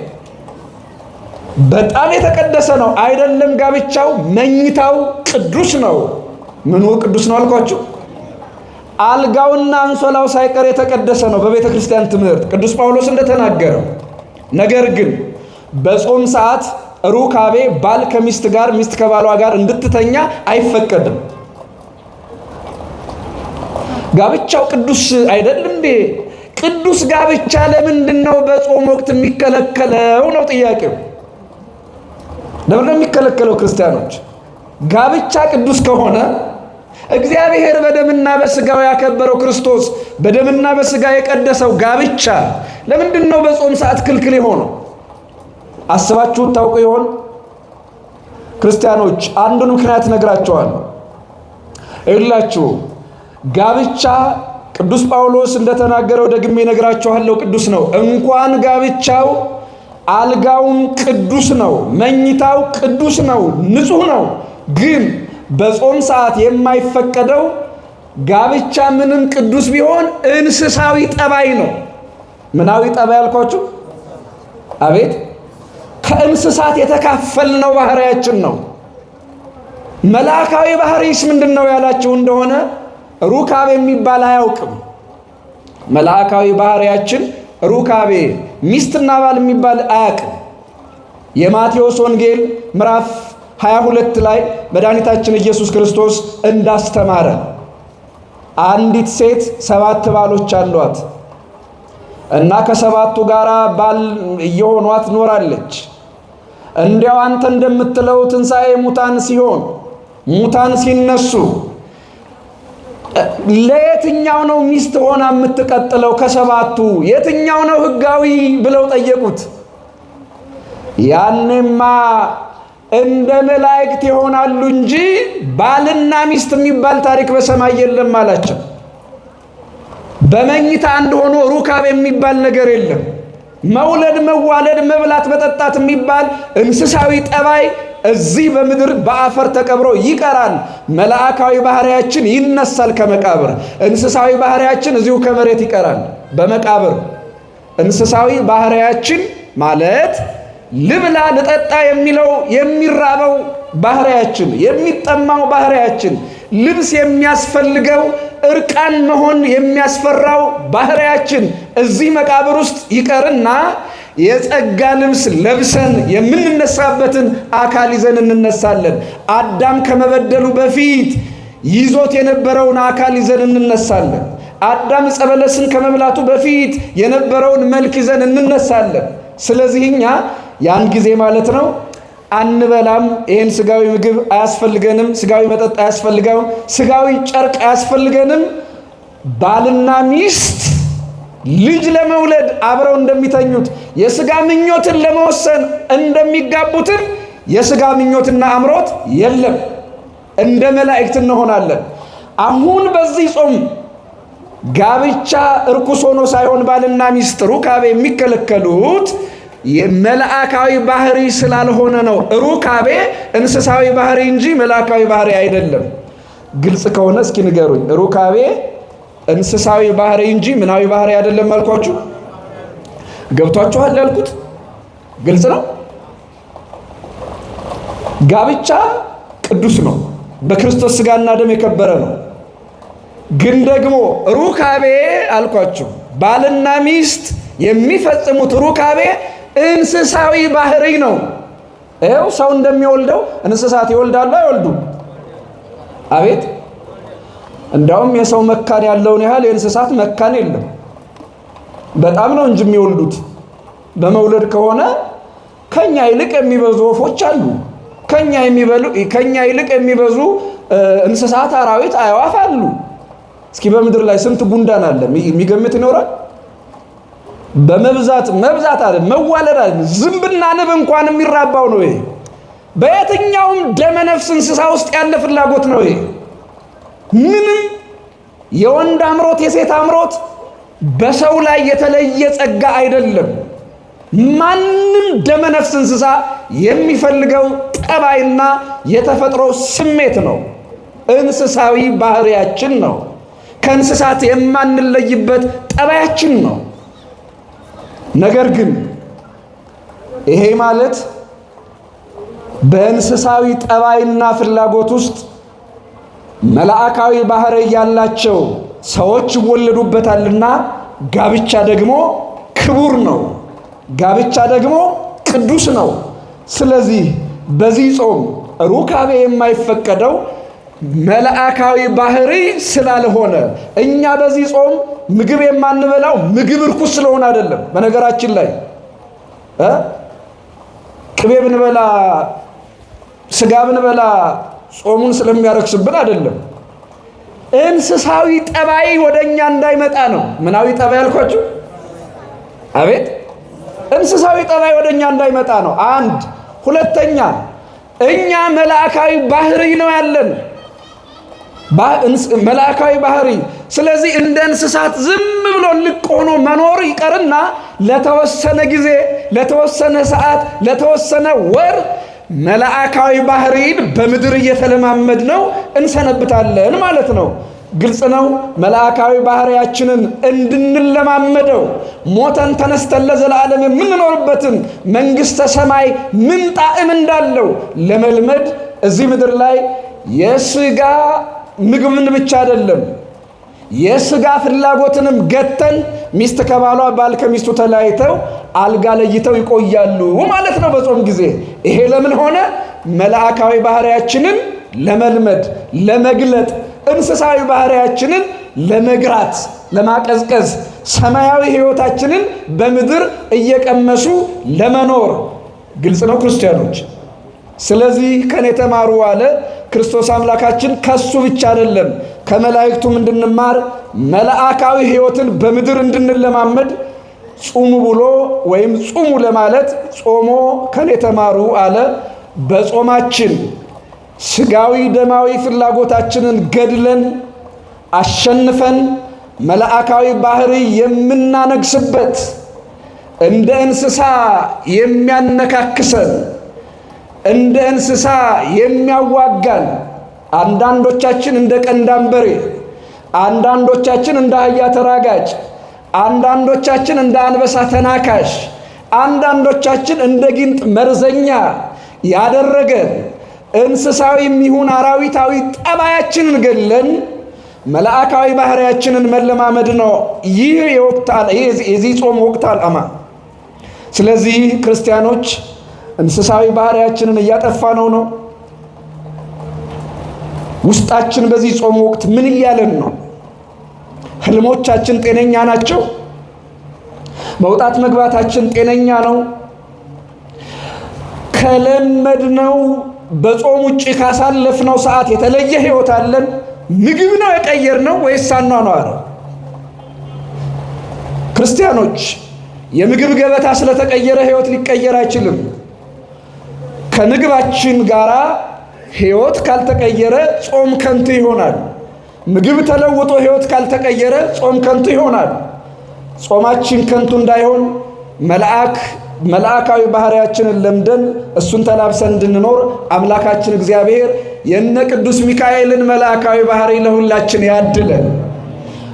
በጣም የተቀደሰ ነው አይደለም? ጋብቻው መኝታው ቅዱስ ነው። ምኑ ቅዱስ ነው አልኳችሁ? አልጋውና አንሶላው ሳይቀር የተቀደሰ ነው በቤተ ክርስቲያን ትምህርት ቅዱስ ጳውሎስ እንደተናገረው። ነገር ግን በጾም ሰዓት ሩካቤ ባል ከሚስት ጋር፣ ሚስት ከባሏ ጋር እንድትተኛ አይፈቀድም። ጋብቻው ቅዱስ አይደለም እንዴ? ቅዱስ ጋብቻ ለምንድን ነው በጾም ወቅት የሚከለከለው ነው ጥያቄው። ለምን ነው የሚከለከለው? ክርስቲያኖች ጋብቻ ቅዱስ ከሆነ እግዚአብሔር በደምና በስጋው ያከበረው ክርስቶስ በደምና በስጋ የቀደሰው ጋብቻ ለምንድን ነው በጾም ሰዓት ክልክል የሆነው? አስባችሁት ታውቁ ይሆን? ክርስቲያኖች አንዱን ምክንያት ነግራቸዋለሁ። ይኸውላችሁ ጋብቻ ቅዱስ ጳውሎስ እንደተናገረው ደግሜ ነግራችኋለሁ፣ ቅዱስ ነው። እንኳን ጋብቻው አልጋውም ቅዱስ ነው፣ መኝታው ቅዱስ ነው፣ ንጹህ ነው። ግን በጾም ሰዓት የማይፈቀደው ጋብቻ ምንም ቅዱስ ቢሆን እንስሳዊ ጠባይ ነው። ምናዊ ጠባይ አልኳችሁ? አቤት ከእንስሳት የተካፈልነው ባህሪያችን ነው። መልአካዊ ባህሪስ ምንድን ነው ያላችሁ እንደሆነ ሩካቤ የሚባል አያውቅም። መልአካዊ ባህሪያችን ሩካቤ ሚስትና ባል የሚባል አያውቅም። የማቴዎስ ወንጌል ምዕራፍ 22 ላይ መድኃኒታችን ኢየሱስ ክርስቶስ እንዳስተማረ አንዲት ሴት 7 ባሎች አሏት እና ከ7ቱ ጋር ባል እየሆኗት ኖራለች። እንዲያው አንተ እንደምትለው ትንሣኤ ሙታን ሲሆን ሙታን ሲነሱ ለየትኛው ነው ሚስት ሆና የምትቀጥለው? ከ7ቱ የትኛው ነው ሕጋዊ ብለው ጠየቁት። ያኔማ እንደ መላእክት ይሆናሉ እንጂ ባልና ሚስት የሚባል ታሪክ በሰማይ የለም አላቸው። በመኝታ አንድ ሆኖ ሩካብ የሚባል ነገር የለም። መውለድ፣ መዋለድ፣ መብላት፣ መጠጣት የሚባል እንስሳዊ ጠባይ እዚህ በምድር በአፈር ተቀብሮ ይቀራል። መልአካዊ ባህሪያችን ይነሳል ከመቃብር። እንስሳዊ ባህሪያችን እዚሁ ከመሬት ይቀራል በመቃብር። እንስሳዊ ባህሪያችን ማለት ልብላ ልጠጣ የሚለው የሚራበው ባህሪያችን፣ የሚጠማው ባህሪያችን፣ ልብስ የሚያስፈልገው እርቃን መሆን የሚያስፈራው ባህሪያችን እዚህ መቃብር ውስጥ ይቀርና የጸጋ ልብስ ለብሰን የምንነሳበትን አካል ይዘን እንነሳለን። አዳም ከመበደሉ በፊት ይዞት የነበረውን አካል ይዘን እንነሳለን። አዳም ዕፀ በለስን ከመብላቱ በፊት የነበረውን መልክ ይዘን እንነሳለን። ስለዚህ እኛ ያን ጊዜ ማለት ነው አንበላም። ይህን ስጋዊ ምግብ አያስፈልገንም፣ ስጋዊ መጠጥ አያስፈልገንም፣ ስጋዊ ጨርቅ አያስፈልገንም። ባልና ሚስት ልጅ ለመውለድ አብረው እንደሚተኙት የስጋ ምኞትን ለመወሰን እንደሚጋቡትን የስጋ ምኞትና አምሮት የለም። እንደ መላእክት እንሆናለን። አሁን በዚህ ጾም ጋብቻ እርኩስ ሆኖ ሳይሆን ባልና ሚስት ሩካቤ የሚከለከሉት የመላእካዊ ባህሪ ስላልሆነ ነው። ሩካቤ እንስሳዊ ባህሪ እንጂ መላእካዊ ባህሪ አይደለም። ግልጽ ከሆነ እስኪ ንገሩኝ። ሩካቤ እንስሳዊ ባህሪ እንጂ ምናዊ ባህሪ አይደለም አልኳችሁ። ገብቷችኋል ያልኩት? ግልጽ ነው። ጋብቻ ቅዱስ ነው፣ በክርስቶስ ስጋና ደም የከበረ ነው። ግን ደግሞ ሩካቤ አልኳችሁ ባልና ሚስት የሚፈጽሙት ሩካቤ እንስሳዊ ባህሪ ነው። ይኸው ሰው እንደሚወልደው እንስሳት ይወልዳሉ አይወልዱም? አቤት እንዳውም የሰው መካን ያለውን ያህል የእንስሳት መካን የለም። በጣም ነው እንጂ የሚወልዱት። በመውለድ ከሆነ ከኛ ይልቅ የሚበዙ ወፎች አሉ። ከኛ ይልቅ የሚበዙ እንስሳት፣ አራዊት፣ አዕዋፍ አሉ። እስኪ በምድር ላይ ስንት ጉንዳን አለ? የሚገምት ይኖራል? መብዛት አለ፣ መዋለድ አለ። ዝንብና ንብ እንኳን የሚራባው ነው ይሄ። በየትኛውም ደመነፍስ እንስሳ ውስጥ ያለ ፍላጎት ነው ይሄ። ምንም የወንድ አምሮት የሴት አምሮት በሰው ላይ የተለየ ጸጋ አይደለም። ማንም ደመነፍስ እንስሳ የሚፈልገው ጠባይና የተፈጥሮ ስሜት ነው። እንስሳዊ ባህሪያችን ነው። ከእንስሳት የማንለይበት ጠባያችን ነው። ነገር ግን ይሄ ማለት በእንስሳዊ ጠባይና ፍላጎት ውስጥ መላእካዊ ባህሪ ያላቸው ሰዎች ይወለዱበታልና ጋብቻ ደግሞ ክቡር ነው። ጋብቻ ደግሞ ቅዱስ ነው። ስለዚህ በዚህ ጾም ሩካቤ የማይፈቀደው መላእካዊ ባህሪ ስላልሆነ እኛ በዚህ ጾም ምግብ የማንበላው ምግብ ርኩስ ስለሆነ አይደለም። በነገራችን ላይ ቅቤ ብንበላ ስጋ ብንበላ ጾሙን ስለሚያረክስብን አይደለም። እንስሳዊ ጠባይ ወደኛ እንዳይመጣ ነው። ምናዊ ጠባይ አልኳችሁ? አቤት እንስሳዊ ጠባይ ወደኛ እንዳይመጣ ነው። አንድ ሁለተኛ እኛ መላእካዊ ባህሪ ነው ያለን፣ መላእካዊ ባህሪ። ስለዚህ እንደ እንስሳት ዝም ብሎ ልቅ ሆኖ መኖር ይቀርና ለተወሰነ ጊዜ፣ ለተወሰነ ሰዓት፣ ለተወሰነ ወር መላእካዊ ባህሪን በምድር እየተለማመድ ነው እንሰነብታለን ማለት ነው። ግልጽ ነው። መላእካዊ ባህሪያችንን እንድንለማመደው ሞተን ተነስተን ለዘላለም የምንኖርበትን መንግሥተ ሰማይ ምን ጣዕም እንዳለው ለመልመድ እዚህ ምድር ላይ የሥጋ ምግብን ብቻ አይደለም የሥጋ ፍላጎትንም ገተን ሚስት ከባሏ ባል ከሚስቱ ተለያይተው አልጋ ለይተው ይቆያሉ ማለት ነው በጾም ጊዜ። ይሄ ለምን ሆነ? መላእካዊ ባህሪያችንን ለመልመድ ለመግለጥ፣ እንስሳዊ ባህሪያችንን ለመግራት ለማቀዝቀዝ፣ ሰማያዊ ሕይወታችንን በምድር እየቀመሱ ለመኖር። ግልጽ ነው ክርስቲያኖች። ስለዚህ ከኔ ተማሩ አለ ክርስቶስ አምላካችን። ከሱ ብቻ አይደለም ከመላእክቱም እንድንማር መላእካዊ ሕይወትን በምድር እንድንለማመድ ጾሙ ብሎ ወይም ጾሙ ለማለት ጾሞ ከኔ ተማሩ አለ። በጾማችን ስጋዊ ደማዊ ፍላጎታችንን ገድለን አሸንፈን መላእካዊ ባህሪ የምናነግስበት እንደ እንስሳ የሚያነካክሰን እንደ እንስሳ የሚያዋጋን፣ አንዳንዶቻችን እንደ ቀንዳንበሬ፣ አንዳንዶቻችን እንደ አህያ ተራጋጭ፣ አንዳንዶቻችን እንደ አንበሳ ተናካሽ፣ አንዳንዶቻችን እንደ ጊንጥ መርዘኛ ያደረገን እንስሳዊ የሚሆን አራዊታዊ ጠባያችንን ገለን መላእካዊ ባህሪያችንን መለማመድ ነው። ይህ የዚህ ጾም ወቅት ዓላማ። ስለዚህ ክርስቲያኖች እንስሳዊ ባህሪያችንን እያጠፋ ነው። ውስጣችን በዚህ ጾም ወቅት ምን እያለን ነው? ህልሞቻችን ጤነኛ ናቸው? መውጣት መግባታችን ጤነኛ ነው? ከለመድነው በጾም ውጭ ካሳለፍነው ሰዓት የተለየ ህይወት አለን? ምግብ ነው የቀየርነው ወይስ አኗኗር? ክርስቲያኖች የምግብ ገበታ ስለተቀየረ ህይወት ሊቀየር አይችልም። ከምግባችን ጋራ ህይወት ካልተቀየረ ጾም ከንቱ ይሆናል። ምግብ ተለውጦ ህይወት ካልተቀየረ ጾም ከንቱ ይሆናል። ጾማችን ከንቱ እንዳይሆን መላእካዊ ባህሪያችንን ለምደን እሱን ተላብሰን እንድንኖር አምላካችን እግዚአብሔር የነ ቅዱስ ሚካኤልን መላእካዊ ባህሪ ለሁላችን ያድለን።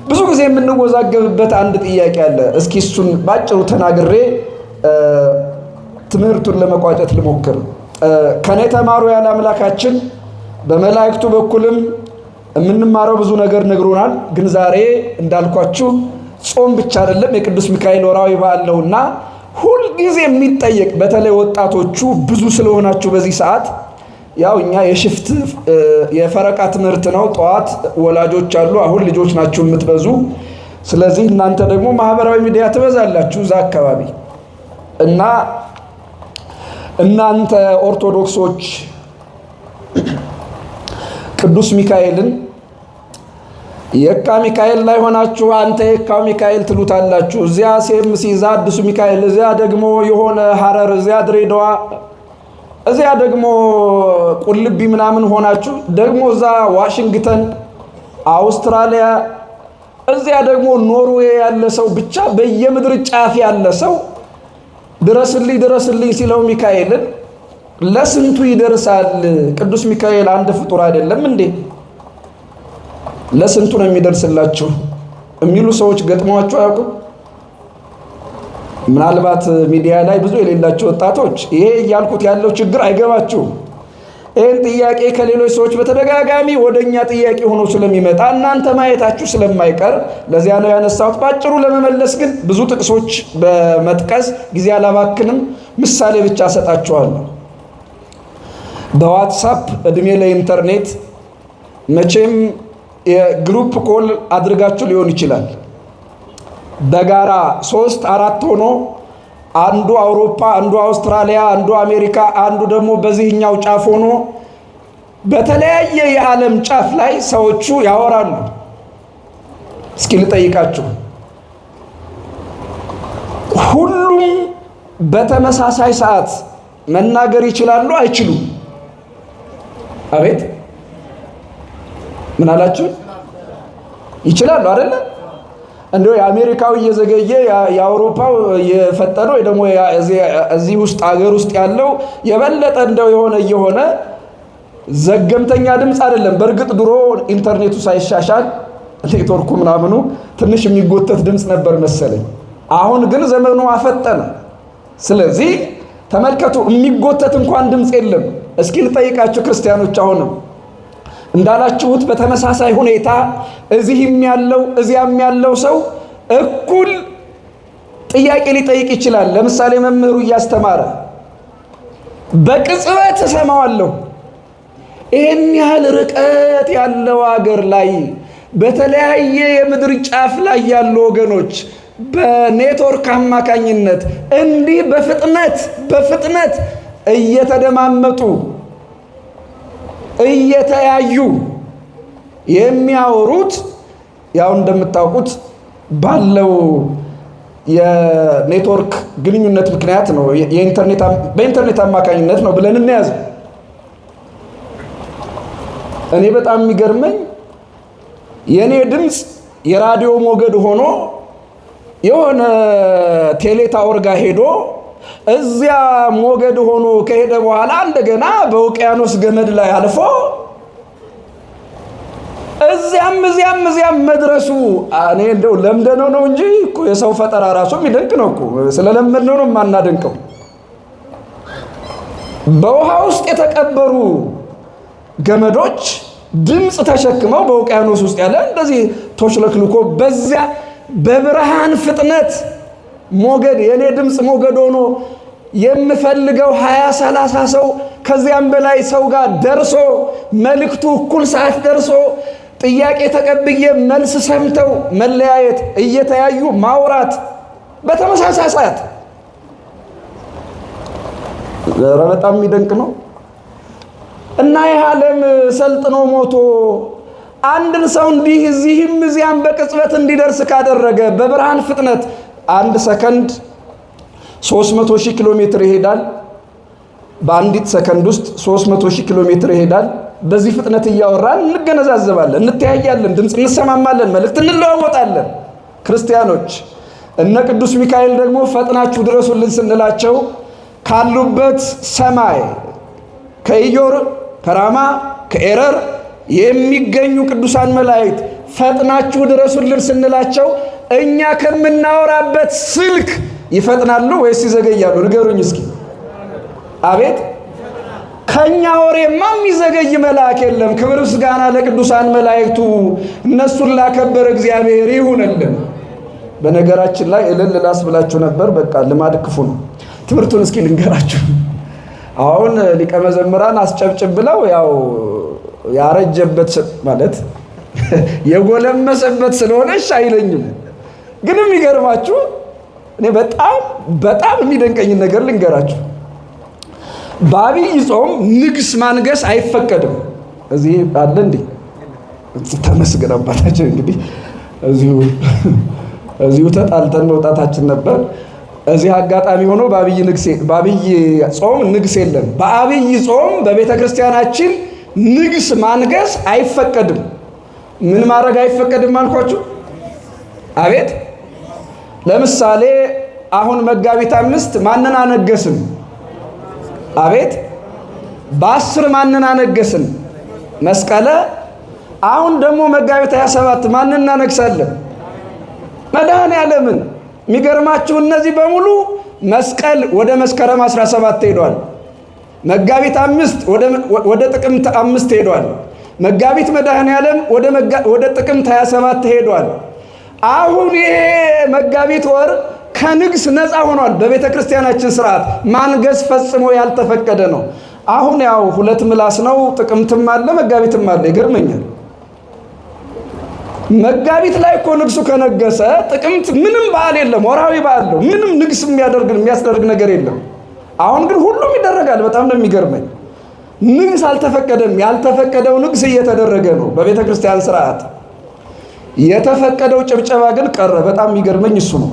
ብዙ ጊዜ የምንወዛገብበት አንድ ጥያቄ አለ። እስኪ እሱን ባጭሩ ተናግሬ ትምህርቱን ለመቋጨት ልሞክር። ከኔ ተማሩ ያለ አምላካችን በመላእክቱ በኩልም የምንማረው ብዙ ነገር ነግሮናል። ግን ዛሬ እንዳልኳችሁ ጾም ብቻ አይደለም፣ የቅዱስ ሚካኤል ወራዊ በዓል ነውና ሁል ጊዜ የሚጠየቅ በተለይ ወጣቶቹ ብዙ ስለሆናችሁ በዚህ ሰዓት ያው እኛ የሽፍት የፈረቃ ትምህርት ነው። ጠዋት ወላጆች አሉ፣ አሁን ልጆች ናችሁ የምትበዙ። ስለዚህ እናንተ ደግሞ ማህበራዊ ሚዲያ ትበዛላችሁ እዛ አካባቢ እና እናንተ ኦርቶዶክሶች ቅዱስ ሚካኤልን የካ ሚካኤል ላይ ሆናችሁ አንተ የካው ሚካኤል ትሉታላችሁ። እዚያ ሴምሲ እዛ አዲሱ ሚካኤል፣ እዚያ ደግሞ የሆነ ሐረር፣ እዚያ ድሬዳዋ፣ እዚያ ደግሞ ቁልቢ ምናምን ሆናችሁ ደግሞ እዛ ዋሽንግተን፣ አውስትራሊያ፣ እዚያ ደግሞ ኖርዌይ ያለ ሰው ብቻ በየምድር ጫፍ ያለ ሰው ድረስልኝ ድረስልኝ ሲለው ሚካኤልን ለስንቱ ይደርሳል? ቅዱስ ሚካኤል አንድ ፍጡር አይደለም እንዴ? ለስንቱ ነው የሚደርስላችሁ የሚሉ ሰዎች ገጥሟቸው አያውቁም? ምናልባት ሚዲያ ላይ ብዙ የሌላቸው ወጣቶች ይሄ እያልኩት ያለው ችግር አይገባችሁም። ይህን ጥያቄ ከሌሎች ሰዎች በተደጋጋሚ ወደኛ ጥያቄ ሆኖ ስለሚመጣ እናንተ ማየታችሁ ስለማይቀር ለዚያ ነው ያነሳሁት። ባጭሩ ለመመለስ ግን ብዙ ጥቅሶች በመጥቀስ ጊዜ አላባክንም፣ ምሳሌ ብቻ ሰጣችኋለሁ። በዋትሳፕ እድሜ ለኢንተርኔት መቼም የግሩፕ ኮል አድርጋችሁ ሊሆን ይችላል። በጋራ 3-4 ሆኖ አንዱ አውሮፓ፣ አንዱ አውስትራሊያ፣ አንዱ አሜሪካ፣ አንዱ ደግሞ በዚህኛው ጫፍ ሆኖ በተለያየ የዓለም ጫፍ ላይ ሰዎቹ ያወራሉ። እስኪ ልጠይቃችሁ፣ ሁሉም በተመሳሳይ ሰዓት መናገር ይችላሉ? አይችሉም? አቤት ምን አላችሁ? ይችላሉ አይደለ? እንደው የአሜሪካው እየዘገየ የአውሮፓው የፈጠነው ወይ ደግሞ እዚህ ውስጥ አገር ውስጥ ያለው የበለጠ እንደው የሆነ ዘገምተኛ ድምፅ አይደለም። በእርግጥ ድሮ ኢንተርኔቱ ሳይሻሻል ኔትወርኩ ምናምኑ ትንሽ የሚጎተት ድምፅ ነበር መሰለኝ። አሁን ግን ዘመኑ አፈጠነ። ስለዚህ ተመልከቱ፣ የሚጎተት እንኳን ድምፅ የለም። እስኪ ልጠይቃችሁ ክርስቲያኖች፣ አሁንም እንዳላችሁት በተመሳሳይ ሁኔታ እዚህም ያለው እዚያም ያለው ሰው እኩል ጥያቄ ሊጠይቅ ይችላል። ለምሳሌ መምህሩ እያስተማረ በቅጽበት እሰማዋለሁ። ይህን ያህል ርቀት ያለው አገር ላይ በተለያየ የምድር ጫፍ ላይ ያሉ ወገኖች በኔትወርክ አማካኝነት እንዲህ በፍጥነት እየተደማመጡ እየተያዩ የሚያወሩት ያው እንደምታውቁት ባለው የኔትወርክ ግንኙነት ምክንያት ነው። በኢንተርኔት አማካኝነት ነው ብለን እንያዝ። እኔ በጣም የሚገርመኝ የኔ ድምፅ የራዲዮ ሞገድ ሆኖ የሆነ ቴሌታወር ጋር ሄዶ እዚያ ሞገድ ሆኖ ከሄደ በኋላ እንደገና በውቅያኖስ ገመድ ላይ አልፎ እዚያም መድረሱ እኔ እንደው ለምደነው ነው እንጂ እኮ የሰው ፈጠራ ራሱ የሚደንቅ ነው እኮ። ስለለመድነው ነው የማናደንቀው። በውሃ ውስጥ የተቀበሩ ገመዶች ድምፅ ተሸክመው በውቅያኖስ ውስጥ ያለ እንደዚህ ተሽለክልኮ በዚያ በብርሃን ፍጥነት ሞገድ የኔ ድምፅ ሞገድ ሆኖ የምፈልገው 20-30 ሰው ከዚያም በላይ ሰው ጋር ደርሶ መልእክቱ እኩል ሰዓት ደርሶ ጥያቄ ተቀብዬ መልስ ሰምተው መለያየት እየተያዩ ማውራት በተመሳሳይ ሰዓት በጣም የሚደንቅ ነው። እና ይህ ዓለም ሰልጥኖ ሞቶ አንድን ሰው እንዲህ እዚህም እዚያም በቅጽበት እንዲደርስ ካደረገ በብርሃን ፍጥነት 1 ሰከንድ 300,000 ኪሎ ሜትር ይሄዳል። በአንዲት ሰከንድ ውስጥ 300,000 ኪሎ ሜትር ይሄዳል። በዚህ ፍጥነት እያወራን እንገነዛዘባለን፣ እንተያያለን፣ ድምፅ እንሰማማለን፣ መልእክት እንለዋወጣለን። ክርስቲያኖች እነ ቅዱስ ሚካኤል ደግሞ ፈጥናችሁ ድረሱልን ስንላቸው ካሉበት ሰማይ ከኢዮር ከራማ ከኤረር የሚገኙ ቅዱሳን መላእክት ፈጥናችሁ ድረሱልን ስንላቸው እኛ ከምናወራበት ስልክ ይፈጥናሉ ወይስ ይዘገያሉ? ንገሩኝ እስኪ። አቤት ከኛ ወሬማ የሚዘገይ መልአክ የለም። ክብር ምስጋና ለቅዱሳን መላእክቱ፣ እነሱን ላከበረ እግዚአብሔር ይሁንልን። በነገራችን ላይ እልል ላስብላችሁ ነበር፣ በቃ ልማድ ክፉ ነው። ትምህርቱን እስኪ ልንገራችሁ። አሁን ሊቀ መዘምራን አስጨብጭብ ብለው ያው ያረጀበት ማለት የጎለመሰበት ስለሆነሽ አይለኝም። ግን የሚገርማችሁ እኔ በጣም የሚደንቀኝ ነገር ልንገራችሁ። በአብይ ጾም ንግስ ማንገስ አይፈቀድም። እዚህ አለ እንዴ? ተመስገን አባታችን። እንግዲህ እዚሁ ተጣልተን መውጣታችን ነበር። እዚህ አጋጣሚ ሆኖ በአብይ ጾም ንግስ የለም። በአብይ ጾም በቤተ ክርስቲያናችን ንግስ ማንገስ አይፈቀድም። ምን ማድረግ አይፈቀድም አልኳችሁ? አቤት። ለምሳሌ አሁን መጋቢት 5 ማንን አነገስን? አቤት። በ10 ማንን አነገስን? መስቀለ። አሁን ደግሞ መጋቢት 27 ማንን እናነግሳለን? መድኃኔዓለምን። የሚገርማችሁ እነዚህ በሙሉ መስቀል ወደ መስከረም 17 ሄዷል። መጋቢት 5 ወደ ጥቅምት 5 ሄዷል። መጋቢት መድኃኔዓለም ወደ ጥቅምት 27 ሄዷል። አሁን ይሄ መጋቢት ወር ከንግስ ነፃ ሆኗል። በቤተ ክርስቲያናችን ስርዓት ማንገስ ፈጽሞ ያልተፈቀደ ነው። አሁን ያው 2 ምላስ ነው። ጥቅምትም አለ መጋቢትም አለ። ይገርመኛል። መጋቢት ላይ እኮ ንግሱ ከነገሰ ጥቅምት ምንም በዓል የለም፣ ወርሃዊ በዓል ነው። ምንም ንግስ የሚያስደርግ ነገር የለም። አሁን ግን ሁሉም ይደረጋል። በጣም ነው የሚገርመኝ። ንግስ አልተፈቀደም። ያልተፈቀደው ንግስ እየተደረገ ነው በቤተ ክርስቲያን ስርዓት። የተፈቀደው ጭብጨባ ግን ቀረ። በጣም የሚገርመኝ እሱ ነው።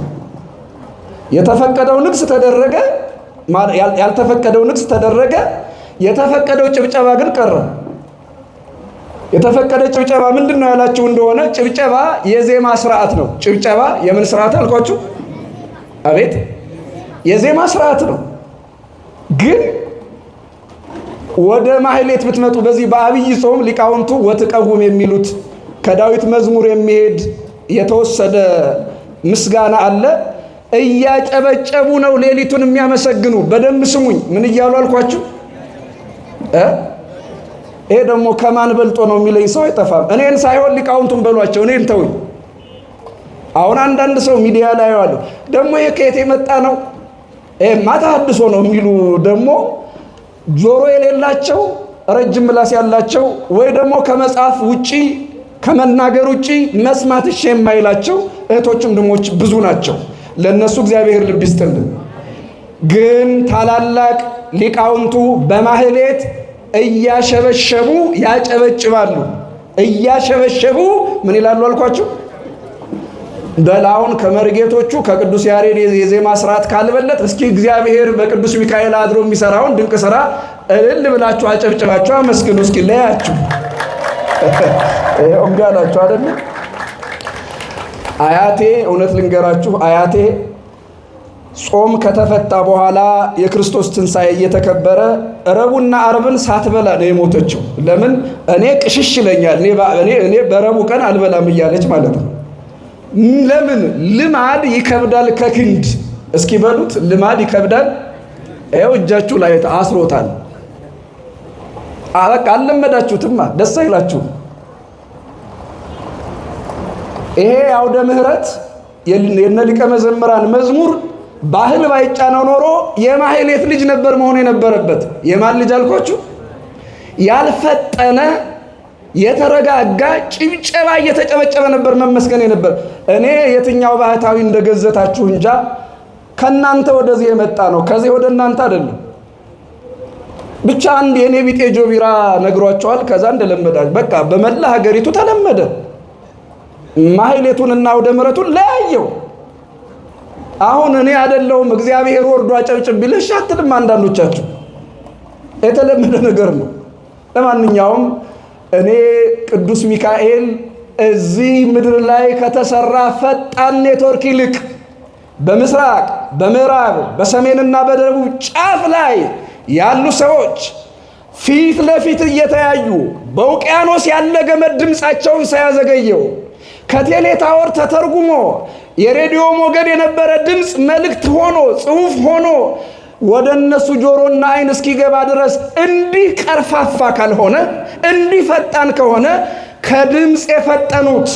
የተፈቀደው ንግስ ተደረገ፣ ያልተፈቀደው ንግስ ተደረገ። የተፈቀደው ጭብጨባ ግን ቀረ። የተፈቀደ ጭብጨባ ምንድን ነው ያላችሁ እንደሆነ ጭብጨባ የዜማ ስርዓት ነው። ጭብጨባ የምን ስርዓት አልኳችሁ? አቤት። የዜማ ስርዓት ነው። ግን ወደ ማህሌት ብትመጡ በዚህ በአብይ ጾም ሊቃውንቱ ወትቀውም የሚሉት ከዳዊት መዝሙር የሚሄድ የተወሰደ ምስጋና አለ። እያጨበጨቡ ነው ሌሊቱን የሚያመሰግኑ። በደንብ ስሙኝ። ምን እያሉ አልኳችሁ? ይሄ ደግሞ ከማን በልጦ ነው የሚለኝ ሰው አይጠፋም። እኔን ሳይሆን ሊቃውንቱን በሏቸው፣ እኔን ተውኝ። አሁን አንዳንድ ሰው ሚዲያ ላይ ያለው ደግሞ ይሄ ከየት የመጣ ነው ማታ አድሶ ነው የሚሉ ደግሞ ጆሮ የሌላቸው ረጅም ምላስ ያላቸው ወይ ደግሞ ከመጽሐፍ ውጪ ከመናገር ውጪ መስማት እሺ የማይላቸው እህቶችም ድሞች ብዙ ናቸው። ለነሱ እግዚአብሔር ልብ ይስጥልን። ግን ታላላቅ ሊቃውንቱ በማህሌት እያሸበሸቡ ያጨበጭባሉ። እያሸበሸቡ ምን ይላሉ አልኳችሁ? በላውን ከመርጌቶቹ ከቅዱስ ያሬድ የዜማ ስርዓት ካልበለጥ እስኪ እግዚአብሔር በቅዱስ ሚካኤል አድሮ የሚሰራውን ድንቅ ስራ እልል ብላችሁ አጨብጭባችሁ አመስግኑ። እስኪ ለያችሁ እምጋላችሁ አይደል? አያቴ እውነት ልንገራችሁ፣ አያቴ ጾም ከተፈታ በኋላ የክርስቶስ ትንሣኤ እየተከበረ ረቡዕና ዓርብን ሳትበላ ነው የሞተችው። ለምን? እኔ ቅሽሽ ይለኛል፣ እኔ በረቡዕ ቀን አልበላም እያለች ማለት ነው። ለምን? ልማድ ይከብዳል ከክንድ። እስኪ በሉት ልማድ ይከብዳል። ይኸው እጃችሁ ላይ አስሮታል። በቃ አልለመዳችሁትማ፣ ደስ አይላችሁ። ይሄ አውደ ምሕረት የነ ሊቀ መዘምራን መዝሙር ባህል ባይጫነው ኖሮ የማህሌት ልጅ ነበር መሆን የነበረበት። የማን ልጅ አልኳችሁ? ያልፈጠነ የተረጋጋ ጭብጨባ እየተጨበጨበ ነበር መመስገን የነበር። እኔ የትኛው ባህታዊ እንደገዘታችሁ እንጃ፣ ከናንተ ወደዚህ የመጣ ነው፣ ከዚህ ወደ እናንተ አይደለም። ብቻ አንድ የኔ ቢጤ ጆቢራ ነግሯቸዋል። ከዛ እንደለመዳችሁ በቃ በመላ ሀገሪቱ ተለመደ። ማህሌቱንና አውደ ምሕረቱን ለያየው። አሁን እኔ አይደለሁም እግዚአብሔር ወርዶ አጨብጭብ ቢልሽ አትልም። አንዳንዶቻችሁ የተለመደ ነገር ነው። ለማንኛውም እኔ ቅዱስ ሚካኤል እዚህ ምድር ላይ ከተሰራ ፈጣን ኔትወርክ ይልቅ በምስራቅ፣ በምዕራብ፣ በሰሜንና በደቡብ ጫፍ ላይ ያሉ ሰዎች ፊት ለፊት እየተያዩ በውቅያኖስ ያለ ገመድ ድምፃቸውን ሳያዘገየው ከቴሌ ታወር ተተርጉሞ የሬዲዮ ሞገድ የነበረ ድምፅ መልእክት ሆኖ ጽሑፍ ሆኖ ወደ እነሱ ጆሮና አይን እስኪገባ ድረስ እንዲህ ቀርፋፋ ካልሆነ እንዲህ ፈጣን ከሆነ ከድምፅ የፈጠኑት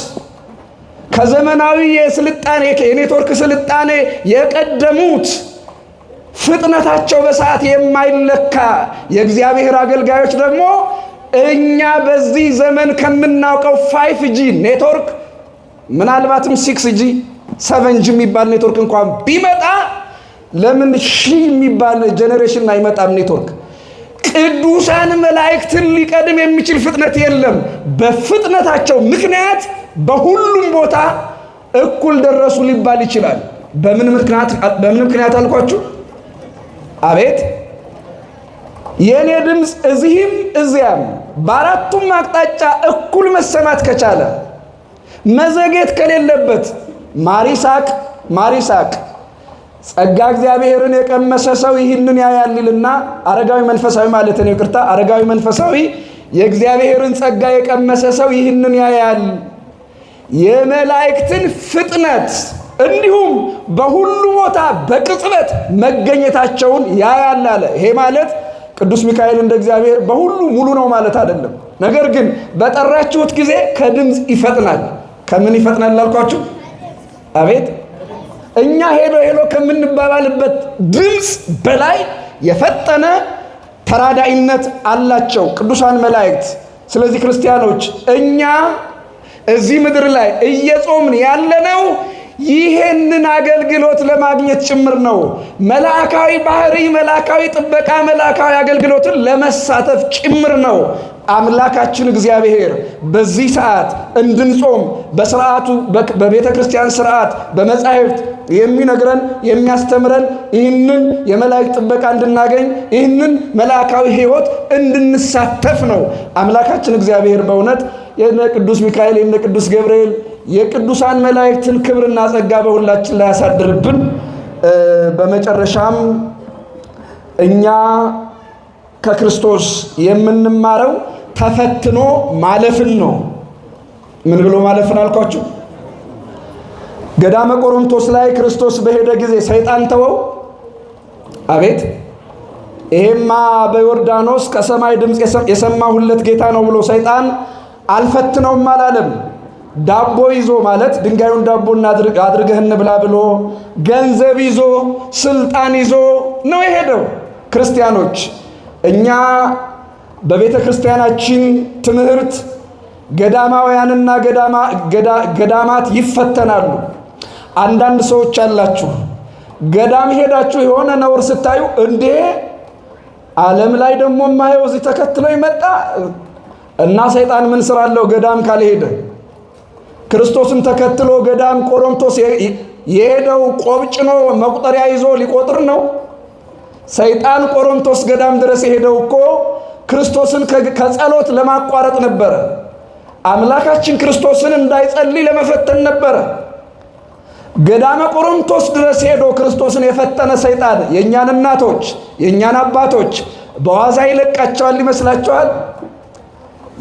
ከዘመናዊ የስልጣኔ የኔትወርክ ስልጣኔ የቀደሙት ፍጥነታቸው በሰዓት የማይለካ የእግዚአብሔር አገልጋዮች ደግሞ እኛ በዚህ ዘመን ከምናውቀው 5G ኔትወርክ ምናልባትም 6G 7G የሚባል ኔትወርክ እንኳን ቢመጣ ለምን ሺህ የሚባል ጄኔሬሽን አይመጣም? ኔትወርክ ቅዱሳን መላእክትን ሊቀድም የሚችል ፍጥነት የለም። በፍጥነታቸው ምክንያት በሁሉም ቦታ እኩል ደረሱ ሊባል ይችላል። በምን ምክንያት አልኳችሁ? አቤት የኔ ድምፅ እዚህም እዚያም በአራቱም አቅጣጫ እኩል መሰማት ከቻለ መዘጌት ከሌለበት ማሪሳቅ ጸጋ እግዚአብሔርን የቀመሰ ሰው ይህንን ያያልና አረጋዊ መንፈሳዊ ማለት ነው። ይቅርታ አረጋዊ መንፈሳዊ የእግዚአብሔርን ጸጋ የቀመሰ ሰው ይህንን ያያል። የመላእክትን ፍጥነት እንዲሁም በሁሉ ቦታ በቅጽበት መገኘታቸውን ያያል አለ። ይሄ ማለት ቅዱስ ሚካኤል እንደ እግዚአብሔር በሁሉ ሙሉ ነው ማለት አይደለም። ነገር ግን በጠራችሁት ጊዜ ከድምፅ ይፈጥናል። ከምን ይፈጥናል አልኳችሁ? አቤት እኛ ሄሎ ከምንባባልበት ድምፅ በላይ የፈጠነ ተራዳኢነት አላቸው ቅዱሳን መላእክት። ስለዚህ ክርስቲያኖች እኛ እዚህ ምድር ላይ እየጾምን ያለነው ይሄንን አገልግሎት ለማግኘት ጭምር ነው። መላእካዊ ባህሪ፣ መላእካዊ ጥበቃ፣ መላእካዊ አገልግሎትን ለመሳተፍ ጭምር ነው። አምላካችን እግዚአብሔር በዚህ ሰዓት እንድንጾም በስርዓቱ በቤተ ክርስቲያን ስርዓት በመጻሕፍት የሚነግረን የሚያስተምረን ይህንን የመላእክት ጥበቃ እንድናገኝ ይህንን መላእካዊ ሕይወት እንድንሳተፍ ነው። አምላካችን እግዚአብሔር በእውነት የነ ቅዱስ ሚካኤል የነ ቅዱስ ገብርኤል የቅዱሳን መላእክትን ክብርና ጸጋ በሁላችን ላይ ያሳድርብን። በመጨረሻም እኛ ከክርስቶስ የምንማረው ተፈትኖ ማለፍን ነው። ምን ብሎ ማለፍን አልኳችሁ? ገዳመ ቆሮንቶስ ላይ ክርስቶስ በሄደ ጊዜ ሰይጣን ተወው። አቤት ይሄማ በዮርዳኖስ ከሰማይ ድምፅ የሰማሁለት ጌታ ነው ብሎ ሰይጣን አልፈትነውም አላለም። ዳቦ ይዞ ማለት ድንጋዩን ዳቦ አድርገህ እንብላ ብሎ ገንዘብ ይዞ ስልጣን ይዞ ነው የሄደው። ክርስቲያኖች እኛ በቤተ ክርስቲያናችን ትምህርት ገዳማውያንና ገዳማት ይፈተናሉ። አንዳንድ ሰዎች አላችሁ ገዳም ሄዳችሁ የሆነ ነውር ስታዩ እንዴ ዓለም ላይ ደግሞ ማየው እዚህ ተከትሎ ይመጣ እና ሰይጣን ምን ስራ አለው ገዳም ካልሄደ? ክርስቶስን ተከትሎ ገዳም ቆሮንቶስ የሄደው ቆብጭኖ መቁጠሪያ ይዞ ሊቆጥር ነው። ሰይጣን ቆሮንቶስ ገዳም ድረስ የሄደው እኮ ክርስቶስን ከጸሎት ለማቋረጥ ነበረ። አምላካችን ክርስቶስን እንዳይጸልይ ለመፈተን ነበረ። ገዳመ ቆሮንቶስ ድረስ ሄዶ ክርስቶስን የፈተነ ሰይጣን የእኛን እናቶች የእኛን አባቶች በዋዛ ይለቃቸዋል ይመስላችኋል?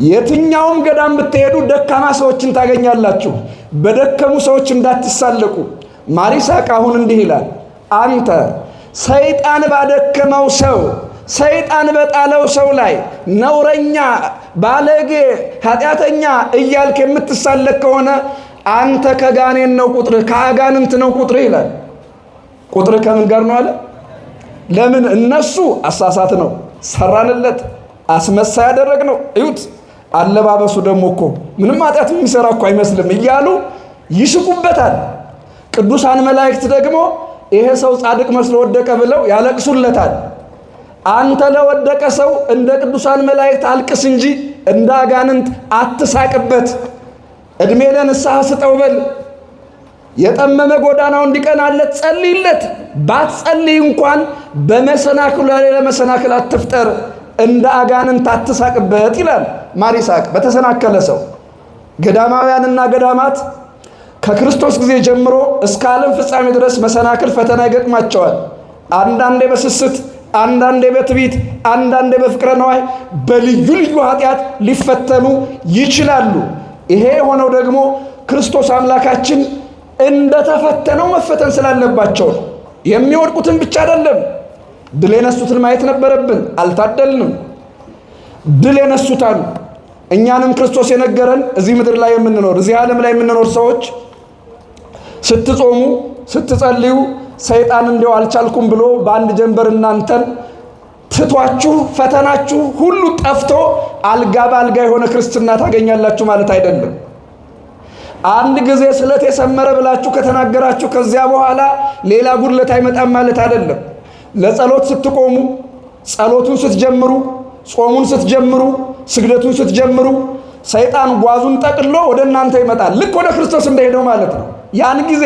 የትኛውም ገዳም ብትሄዱ ደካማ ሰዎችን ታገኛላችሁ። በደከሙ ሰዎች እንዳትሳለቁ። ማሪሳቅ አሁን እንዲህ ይላል፣ አንተ ሰይጣን ባደከመው ሰው ሰይጣን በጣለው ሰው ላይ ነውረኛ፣ ባለጌ፣ ኃጢአተኛ እያልክ የምትሳለቅ ከሆነ አንተ ከጋኔን ነው ቁጥርህ፣ ከአጋንንት ነው ቁጥርህ ይላል። ቁጥርህ ከምን ጋር ነው አለ? ለምን እነሱ አሳሳት ነው ሰራንለት፣ አስመሳይ ያደረግ ነው። እዩት፣ አለባበሱ ደግሞ እኮ ምንም ኃጢአት የሚሰራ እኮ አይመስልም እያሉ ይስቁበታል። ቅዱሳን መላእክት ደግሞ ይሄ ሰው ጻድቅ መስሎ ወደቀ ብለው ያለቅሱለታል። አንተ ለወደቀ ሰው እንደ ቅዱሳን መላእክት አልቅስ እንጂ እንደ አጋንንት አትሳቅበት። እድሜ ለንስሐ ስጠው በል። የጠመመ ጎዳናው እንዲቀናለት ጸልይለት። ባትጸልይ እንኳን በመሰናክሉ ላይ ለመሰናክል አትፍጠር፣ እንደ አጋንንት አትሳቅበት ይላል ማሪሳቅ። በተሰናከለ ሰው ገዳማውያንና ገዳማት ከክርስቶስ ጊዜ ጀምሮ እስከ ዓለም ፍጻሜ ድረስ መሰናክል ፈተና ይገጥማቸዋል። አንዳንዴ በስስት፣ አንዳንዴ በትዕቢት፣ አንዳንዴ በፍቅረ ነዋይ በልዩ ልዩ ኃጢአት ሊፈተኑ ይችላሉ። ይሄ የሆነው ደግሞ ክርስቶስ አምላካችን እንደተፈተነው መፈተን ስላለባቸው ነው። የሚወድቁትን ብቻ አይደለም፣ ድል የነሱትን ማየት ነበረብን። አልታደልንም። ድል የነሱታል። እኛንም ክርስቶስ የነገረን እዚህ ምድር ላይ የምንኖር እዚህ ዓለም ላይ የምንኖር ሰዎች ስትጾሙ ስትጸልዩ ሰይጣን እንደው አልቻልኩም ብሎ በአንድ ጀንበር እናንተን ትቷችሁ ፈተናችሁ ሁሉ ጠፍቶ አልጋ በአልጋ የሆነ ክርስትና ታገኛላችሁ ማለት አይደለም። አንድ ጊዜ ስለት የሰመረ ብላችሁ ከተናገራችሁ ከዚያ በኋላ ሌላ ጉድለት አይመጣም ማለት አይደለም። ለጸሎት ስትቆሙ ጸሎቱን ስትጀምሩ፣ ጾሙን ስትጀምሩ፣ ስግደቱን ስትጀምሩ ሰይጣን ጓዙን ጠቅሎ ወደ እናንተ ይመጣል። ልክ ወደ ክርስቶስ እንደሄደው ማለት ነው። ያን ጊዜ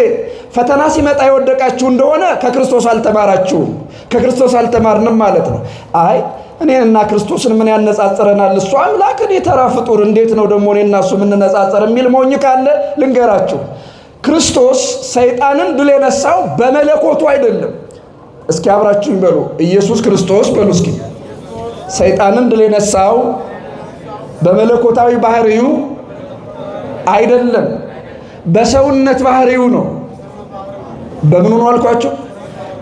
ፈተና ሲመጣ የወደቃችሁ እንደሆነ ከክርስቶስ አልተማራችሁም፣ ከክርስቶስ አልተማርንም ማለት ነው። አይ እኔና ክርስቶስን ምን ያነጻጽረናል? እሱ አምላክ፣ እኔ ተራ ፍጡር፣ እንዴት ነው ደግሞ እኔና እሱ የምንነጻጸር የሚል ሞኝ ካለ ልንገራችሁ። ክርስቶስ ሰይጣንን ድል የነሳው በመለኮቱ አይደለም። እስኪ አብራችሁኝ በሉ፣ ኢየሱስ ክርስቶስ በሉ እስኪ። ሰይጣንን ድል የነሳው በመለኮታዊ ባህሪው አይደለም፣ በሰውነት ባህሪው ነው። በምኑ ነው አልኳችሁ?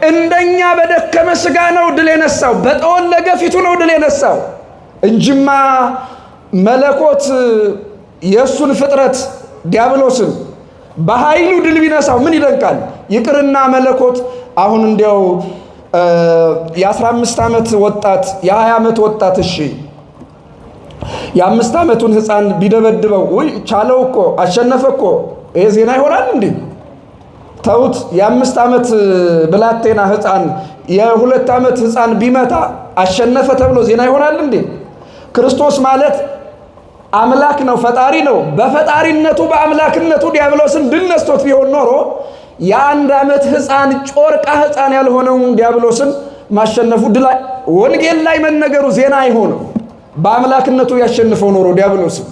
እንደኛ በደከመ ስጋ ነው ድል የነሳው፣ በጠወለገ ፊቱ ነው ድል የነሳው እንጂማ መለኮት የእሱን ፍጥረት ዲያብሎስን በኃይሉ ድል ቢነሳው ምን ይደንቃል? ይቅርና መለኮት አሁን እንዲያው የ15 ዓመት ወጣት የ20 ዓመት ወጣት እሺ የ5 ዓመቱን ሕፃን ቢደበድበው ወይ ቻለው እኮ አሸነፈ እኮ ይሄ ዜና ይሆናል እንዴ? ተውት። የ5 ዓመት ብላቴና ሕፃን የ2 ዓመት ሕፃን ቢመታ አሸነፈ ተብሎ ዜና ይሆናል እንዴ? ክርስቶስ ማለት አምላክ ነው፣ ፈጣሪ ነው። በፈጣሪነቱ በአምላክነቱ ዲያብሎስን ድል ነስቶት ቢሆን ኖሮ የ1 ዓመት ሕፃን ጮርቃ ሕፃን ያልሆነውን ዲያብሎስን ማሸነፉ ድል ወንጌል ላይ መነገሩ ዜና አይሆንም። በአምላክነቱ ያሸንፈው ኖሮ ዲያብሎስን፣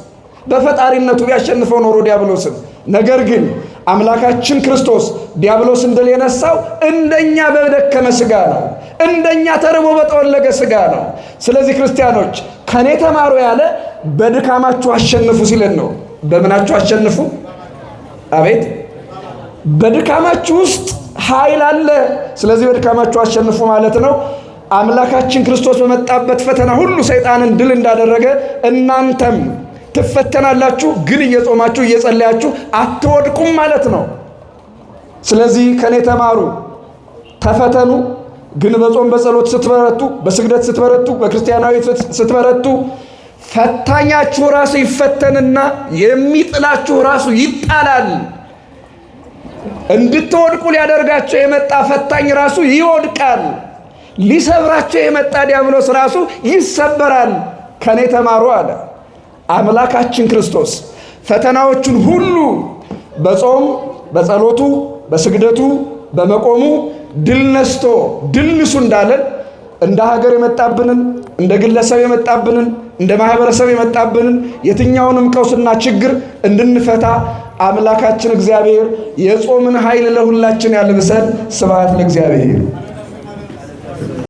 በፈጣሪነቱ ያሸንፈው ኖሮ ዲያብሎስን። ነገር ግን አምላካችን ክርስቶስ ዲያብሎስን ድል የነሳው እንደኛ በደከመ ስጋ ነው፣ እንደኛ ተርቦ በጠወለገ ስጋ ነው። ስለዚህ ክርስቲያኖች ከኔ ተማሩ ያለ በድካማችሁ አሸንፉ ሲለን ነው። በምናችሁ አሸንፉ? አቤት በድካማችሁ ውስጥ ኃይል አለ። ስለዚህ በድካማችሁ አሸንፉ ማለት ነው። አምላካችን ክርስቶስ በመጣበት ፈተና ሁሉ ሰይጣንን ድል እንዳደረገ እናንተም ትፈተናላችሁ፣ ግን እየጾማችሁ እየጸለያችሁ አትወድቁም ማለት ነው። ስለዚህ ከኔ ተማሩ፣ ተፈተኑ። ግን በጾም በጸሎት ስትበረቱ፣ በስግደት ስትበረቱ፣ በክርስቲያናዊ ስትበረቱ ፈታኛችሁ ራሱ ይፈተንና የሚጥላችሁ ራሱ ይጣላል። እንድትወድቁ ሊያደርጋቸው የመጣ ፈታኝ ራሱ ይወድቃል። ሊሰብራቸው የመጣ ዲያብሎስ ራሱ ይሰበራል። ከኔ ተማሩ አለ አምላካችን ክርስቶስ። ፈተናዎቹን ሁሉ በጾም በጸሎቱ በስግደቱ በመቆሙ ድል ነስቶ ድል ንሱ እንዳለን እንደ ሀገር የመጣብንን እንደ ግለሰብ የመጣብንን እንደ ማህበረሰብ የመጣብንን የትኛውንም ቀውስና ችግር እንድንፈታ አምላካችን እግዚአብሔር የጾምን ኃይል ለሁላችን ያልብሰን። ስብሐት ለእግዚአብሔር።